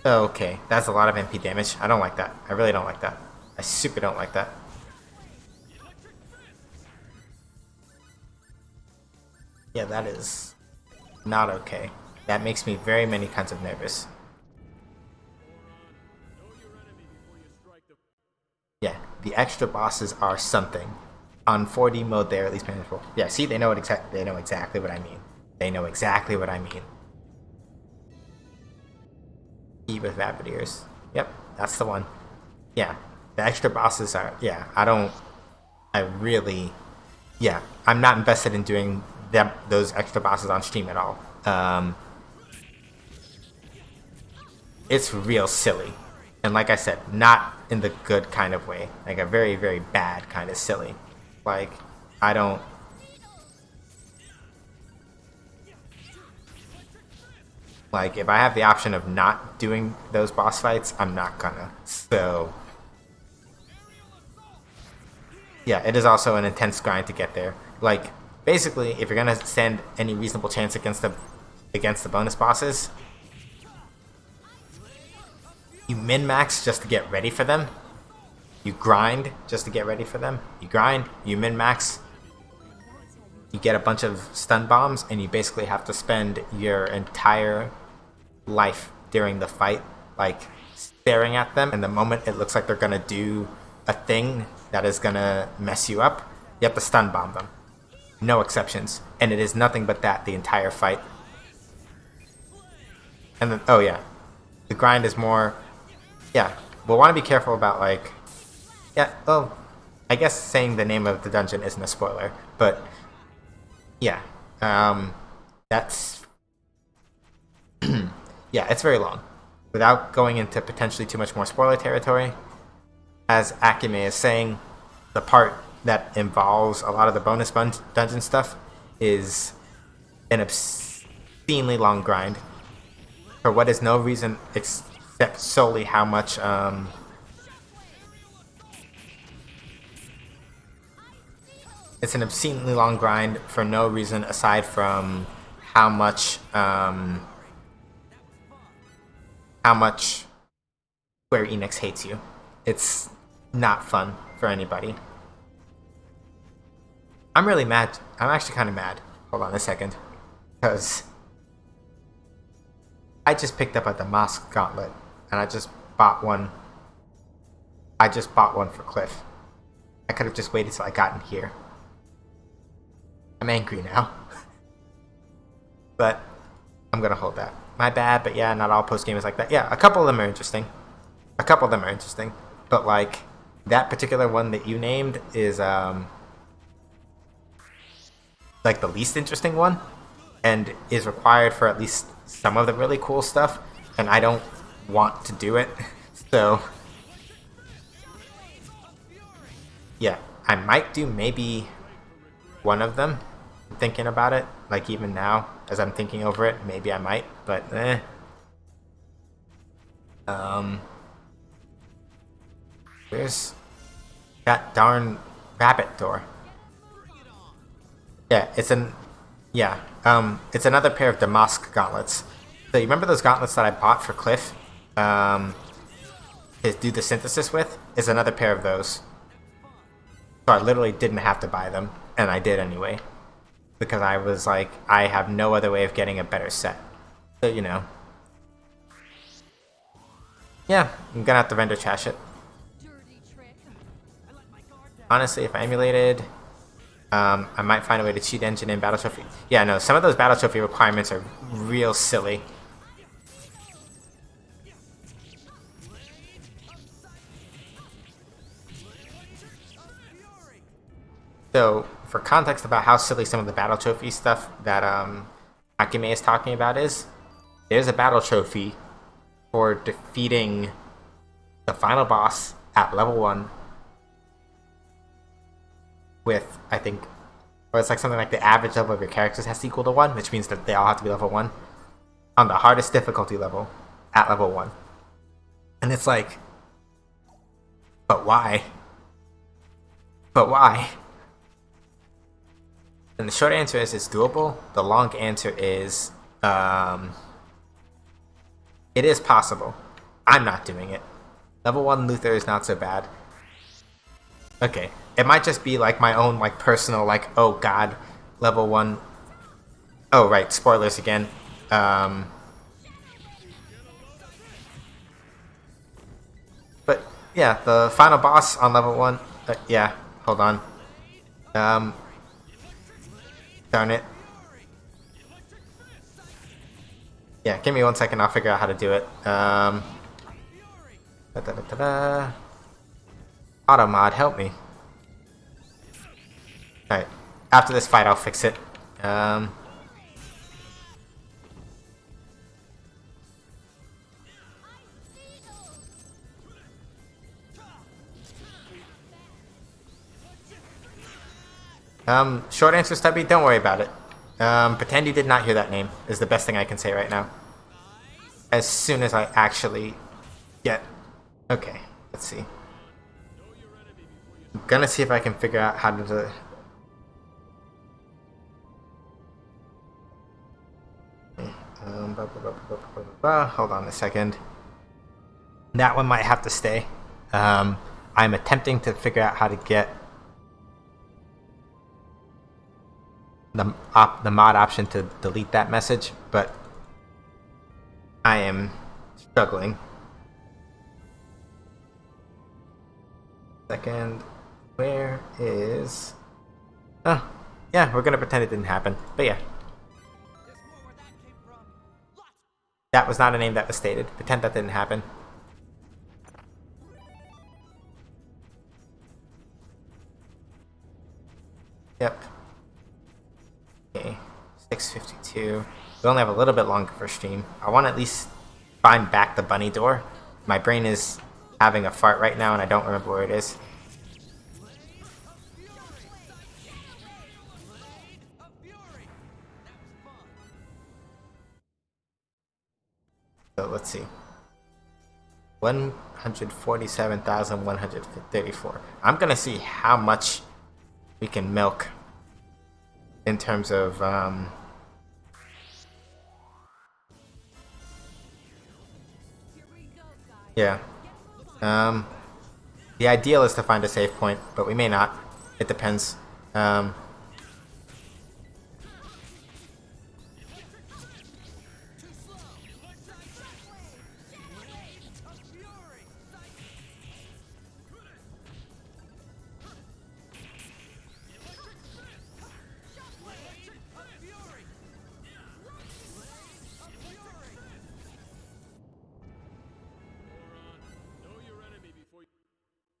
Okay, that's a lot of MP damage. I don't like that. I really don't like that. I super don't like that. Yeah, that is not okay. That makes me very many kinds of nervous. Yeah, the extra bosses are something. On 4D mode, they're at least manageable. Yeah, see, they know exactly what I mean. They know exactly what I mean. E with Vapid Ears. Yep, that's the one. Yeah, the extra bosses are. Yeah, I'm not invested in doing those extra bosses on stream at all. It's real silly, and like I said, not in the good kind of way. Like a very bad kind of silly. Like I don't. Like, if I have the option of not doing those boss fights, I'm not gonna. So, yeah, it is also an intense grind to get there. Like, basically, if you're gonna stand any reasonable chance against the bonus bosses, you min-max just to get ready for them. You grind just to get ready for them. You grind, you min-max, you get a bunch of stun bombs, and you basically have to spend your entire life during the fight like staring at them, and the moment it looks like they're gonna do a thing that is gonna mess you up, you have to stun bomb them. No exceptions. And it is nothing but that the entire fight. And then, oh yeah, the grind is more, yeah, we'll want to be careful about like, yeah. Well, I guess saying the name of the dungeon isn't a spoiler, but yeah, that's yeah, it's very long. Without going into potentially too much more spoiler territory, as Akime is saying, the part that involves a lot of the bonus dungeon stuff is an obscenely long grind for what is no reason except solely how much it's an obscenely long grind for no reason aside from how much Square Enix hates you. It's not fun for anybody. I'm really mad. I'm actually kind of mad. Hold on a second. Because I just picked up a Damask Gauntlet, and I just bought one. I just bought one for Cliff. I could have just waited till I got in here. I'm angry now. But I'm gonna hold that. My bad, but yeah, not all post-game is like that. Yeah, a couple of them are interesting. But like, that particular one that you named is like the least interesting one, and is required for at least some of the really cool stuff, and I don't want to do it. So yeah, I might do maybe one of them. I'm thinking about it, like even now as I'm thinking over it, maybe I might, but where's that darn rabbit door? Yeah, it's another pair of Damask gauntlets. So you remember those gauntlets that I bought for Cliff to do the synthesis with? Is another pair of those. So I literally didn't have to buy them, and I did anyway. Because I was like, I have no other way of getting a better set. So, you know. Yeah, I'm gonna have to vendor trash it. Honestly, if I emulated, I might find a way to cheat engine in Battle Trophy. Yeah, no, some of those Battle Trophy requirements are real silly. So, for context about how silly some of the Battle Trophy stuff that Akime is talking about is, there's a Battle Trophy for defeating the final boss at level 1 with, I think, or it's like something like the average level of your characters has to equal to 1, which means that they all have to be level 1, on the hardest difficulty level at level 1. And it's like, but why? But why? And the short answer is it's doable. The long answer is it is possible. I'm not doing it. Level 1 Luther is not so bad. Okay, it might just be like my own like personal like, oh god, level 1. Oh right, spoilers again. But yeah, the final boss on level 1. Yeah, hold on. Darn it. Yeah, give me 1 second. I'll figure out how to do it. Automod, help me. Alright. After this fight, I'll fix it. Short answer, Stubby, don't worry about it. Pretend you did not hear that name is the best thing I can say right now. As soon as I actually get... Okay, let's see. I'm gonna see if I can figure out how to do... Hold on a second. That one might have to stay. I'm attempting to figure out how to get the mod option to delete that message, but I am struggling. Second, where is... Oh, yeah, we're gonna pretend it didn't happen, but yeah. That was not a name that was stated. Pretend that didn't happen. Yep. Okay. 6:52. We only have a little bit longer for stream. I want to at least find back the bunny door. My brain is having a fart right now, and I don't remember where it is. So let's see. 147,134. I'm gonna see how much we can milk in terms of yeah. The ideal is to find a save point, but we may not. It depends.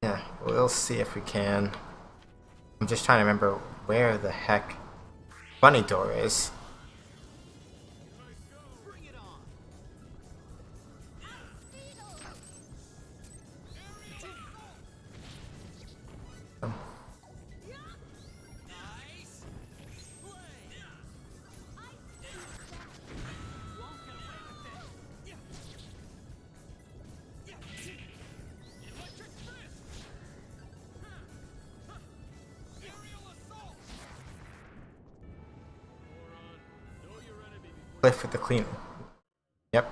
Yeah, we'll see if we can. I'm just trying to remember where the heck bunny door is. Cliff with the clean. Yep.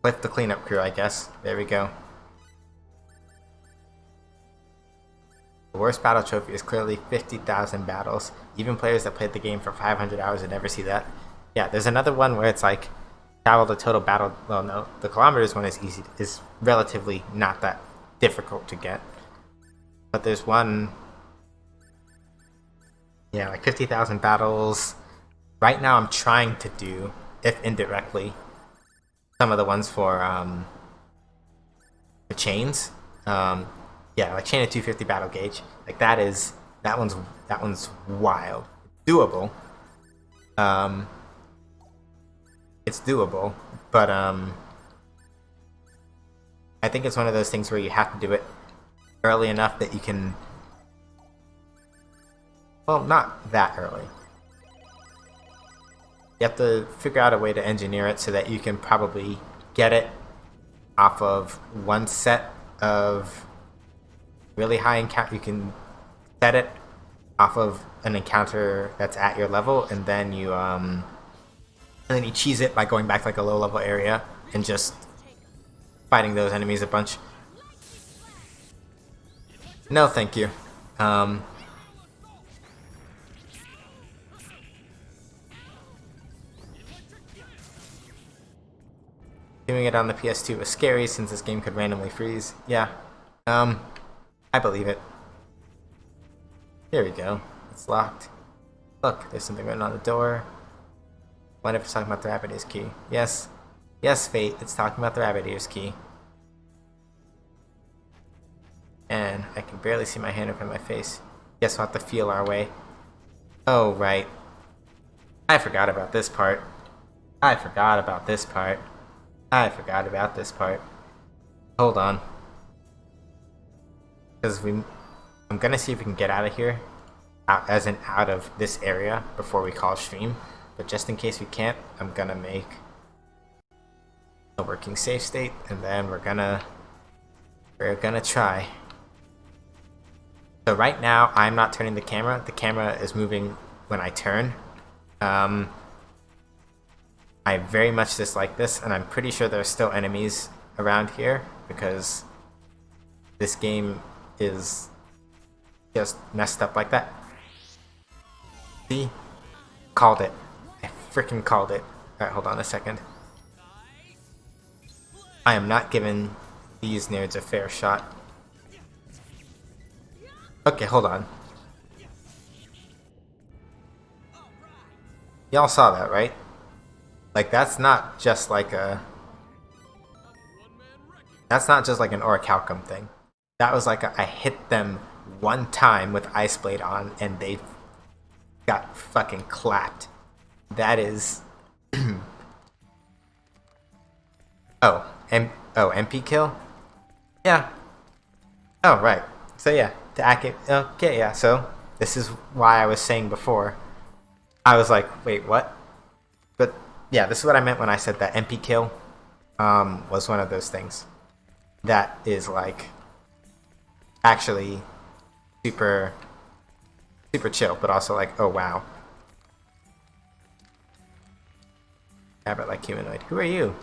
Cliff the cleanup crew, I guess. There we go. The worst battle trophy is clearly 50,000 battles. Even players that played the game for 500 hours would never see that. Yeah, there's another one where it's like travel the total battle. Well, no, the kilometers one is easy. Is relatively not that difficult to get. But there's one. Yeah, like 50,000 battles. Right now, I'm trying to do, if indirectly, some of the ones for the chains. Yeah, like chain of 250 battle gauge. Like that one's wild. Doable. It's doable, but I think it's one of those things where you have to do it early enough that you can. Well, not that early. You have to figure out a way to engineer it so that you can probably get it off of one set of really high encounter. You can set it off of an encounter that's at your level, and then you cheese it by going back to like a low level area and just fighting those enemies a bunch. No, thank you. Doing it on the PS2 was scary since this game could randomly freeze. Yeah. I believe it. Here we go. It's locked. Look, there's something written on the door. What if it's talking about the rabbit ears key? Yes. Yes, Fate, it's talking about the rabbit ears key. And I can barely see my hand over my face. Guess we'll have to feel our way. Oh, right. I forgot about this part. I forgot about this part. I forgot about this part. Hold on. Because I'm gonna see if we can get out of here. Out of this area before we call stream. But just in case we can't, I'm gonna make a working save state, and then we're gonna try. So right now, I'm not turning the camera. The camera is moving when I turn. I very much dislike this, and I'm pretty sure there are still enemies around here because this game is just messed up like that. See? Called it. I freaking called it. Alright, hold on a second. I am not giving these nerds a fair shot. Okay, hold on. Y'all saw that, right? Like, that's not just like an orichalcum thing. That was like I hit them one time with Ice Blade on, and they got fucking clapped. That is. MP kill? Yeah. Oh, right. So yeah, to act it. Okay, yeah. So this is why I was saying before. I was like, wait, what? But yeah, this is what I meant when I said that MP kill was one of those things that is like actually super super chill, but also like, oh wow. Yeah, but like humanoid. Who are you?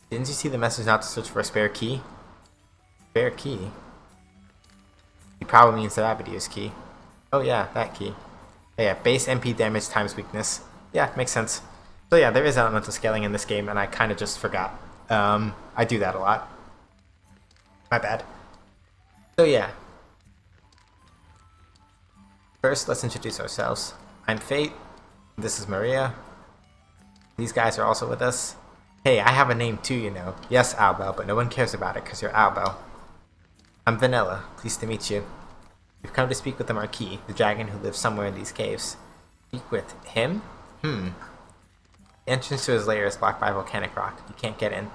Didn't you see the message not to search for a spare key? Spare key? He probably means the Abadir's key. Oh yeah, that key. Oh, yeah, base MP damage times weakness. Yeah, makes sense. So yeah, there is elemental scaling in this game, and I kind of just forgot. I do that a lot. My bad. So yeah. First, let's introduce ourselves. I'm Fate. This is Maria. These guys are also with us. Hey, I have a name too, you know. Yes, Albo, but no one cares about it because you're Albo. I'm Vanilla. Pleased to meet you. We've come to speak with the Marquis, the dragon who lives somewhere in these caves. Speak with him? The entrance to his lair is blocked by volcanic rock. You can't get in.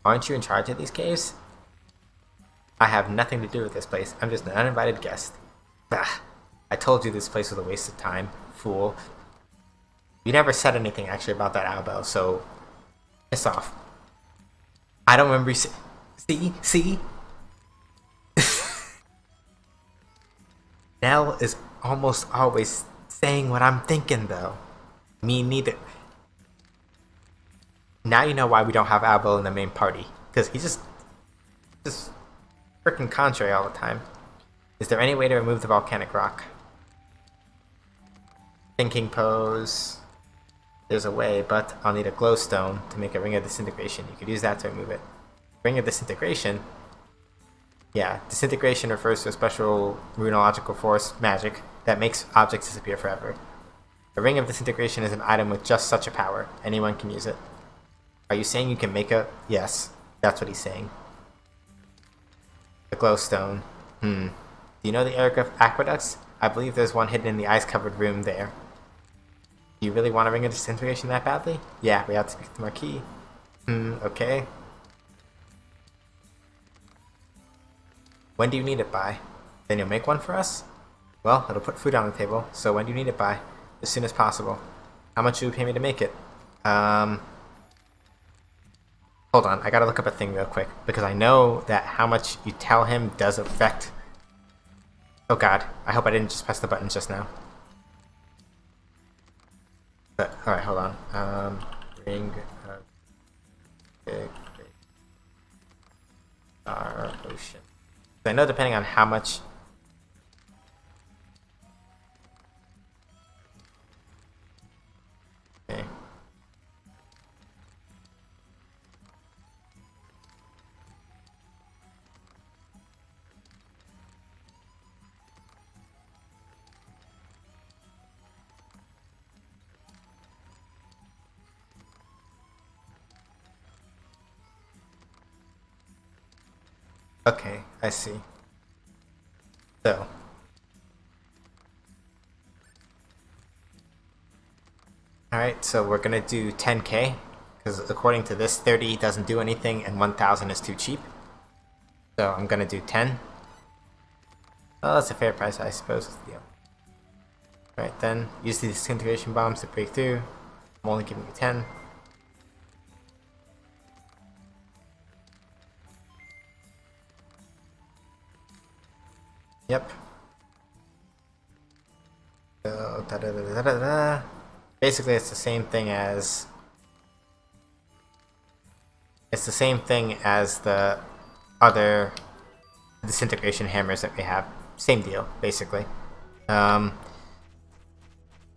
Aren't you in charge of these caves? I have nothing to do with this place. I'm just an uninvited guest. Bah! I told you this place was a waste of time, fool. You never said anything actually about that Albo, so piss off. I don't remember you see? Nell is almost always saying what I'm thinking, though. Me neither. Now you know why we don't have Albo in the main party. Because he just freaking contrary all the time. Is there any way to remove the volcanic rock? Thinking pose. There's a way, but I'll need a glowstone to make a ring of disintegration. You could use that to remove it. Ring of disintegration? Yeah, disintegration refers to a special runological force, magic, that makes objects disappear forever. A ring of disintegration is an item with just such a power. Anyone can use it. Are you saying you can make a... Yes, that's what he's saying. The glowstone. Do you know the Eric of Aqueducts? I believe there's one hidden in the ice-covered room there. Do you really want a ring of disintegration that badly? Yeah, we have to speak to the Marquis. Okay. When do you need it by? Then you'll make one for us? Well, it'll put food on the table, so when do you need it by? As soon as possible. How much will you pay me to make it? Hold on, I gotta look up a thing real quick, because I know that how much you tell him does affect... Oh god, I hope I didn't just press the button just now. But, alright, hold on. Ring of big star ocean. I know depending on how much... Okay. Okay, I see. So. Alright, so we're gonna do 10k, because according to this, 30 doesn't do anything and 1000 is too cheap. So I'm gonna do 10. Well, that's a fair price, I suppose. Alright then, use the disintegration bombs to break through. I'm only giving you 10. Yep. So, da-da-da-da-da-da. Basically, it's the same thing as... It's the same thing as the other disintegration hammers that we have. Same deal, basically.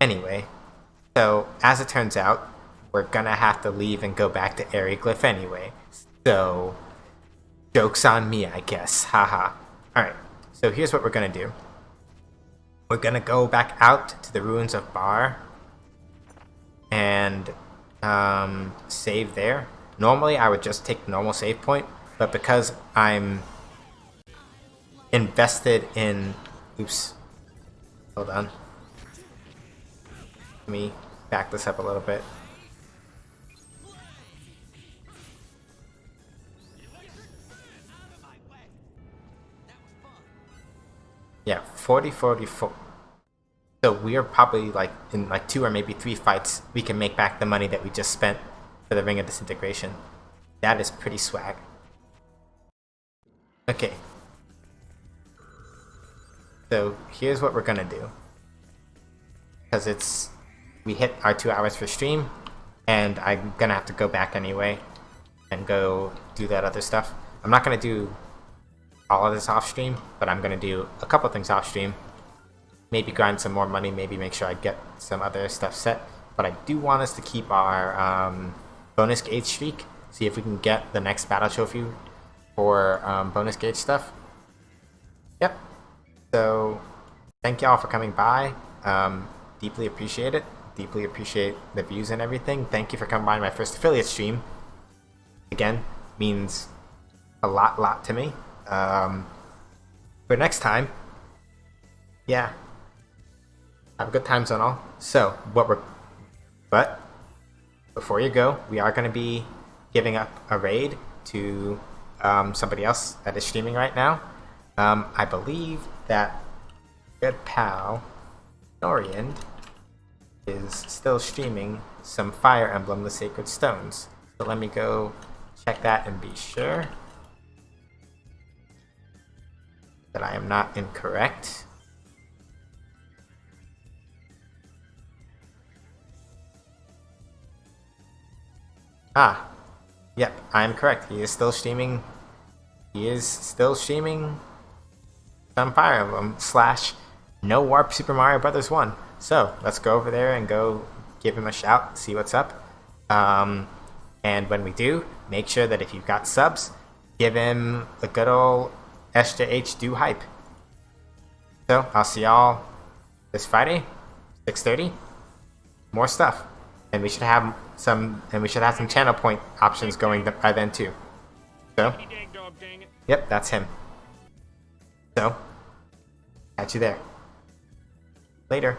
Anyway, so as it turns out, we're gonna have to leave and go back to Aeroglyph anyway. So, joke's on me, I guess. Haha. Alright, so here's what we're gonna do. We're gonna go back out to the ruins of Bar and save there. Normally I would just take the normal save point, but because I'm invested in. Oops. Hold on. Let me back this up a little bit. Yeah, 40-44. So we are probably like in like 2 or maybe 3 fights, we can make back the money that we just spent for the Ring of Disintegration. That is pretty swag. Okay. So here's what we're gonna do. Because we hit our 2 hours for stream, and I'm gonna have to go back anyway and go do that other stuff. I'm not gonna do all of this off stream, but I'm gonna do a couple things off stream. Maybe grind some more money, maybe make sure I get some other stuff set. But I do want us to keep our bonus gauge streak. See if we can get the next battle trophy for bonus gauge stuff. Yep. So thank y'all for coming by. Deeply appreciate it. Deeply appreciate the views and everything. Thank you for coming by my first affiliate stream. Again, means a lot to me. For next time, yeah, have a good time zone all. So but before you go, we are going to be giving up a raid to somebody else that is streaming right now. I believe that good pal Noriand is still streaming some Fire Emblem: The Sacred Stones. So let me go check that and be sure that I am not incorrect. Ah, yep, I am correct. He is still streaming. He is still streaming some Fire Emblem / No Warp Super Mario Brothers 1. So let's go over there and go give him a shout, see what's up. And when we do, make sure that if you've got subs, give him a good old SJH do hype. So I'll see y'all this Friday, 6:30. More stuff, and we should have some channel point options going by then too. So, yep, that's him. So, catch you there. Later.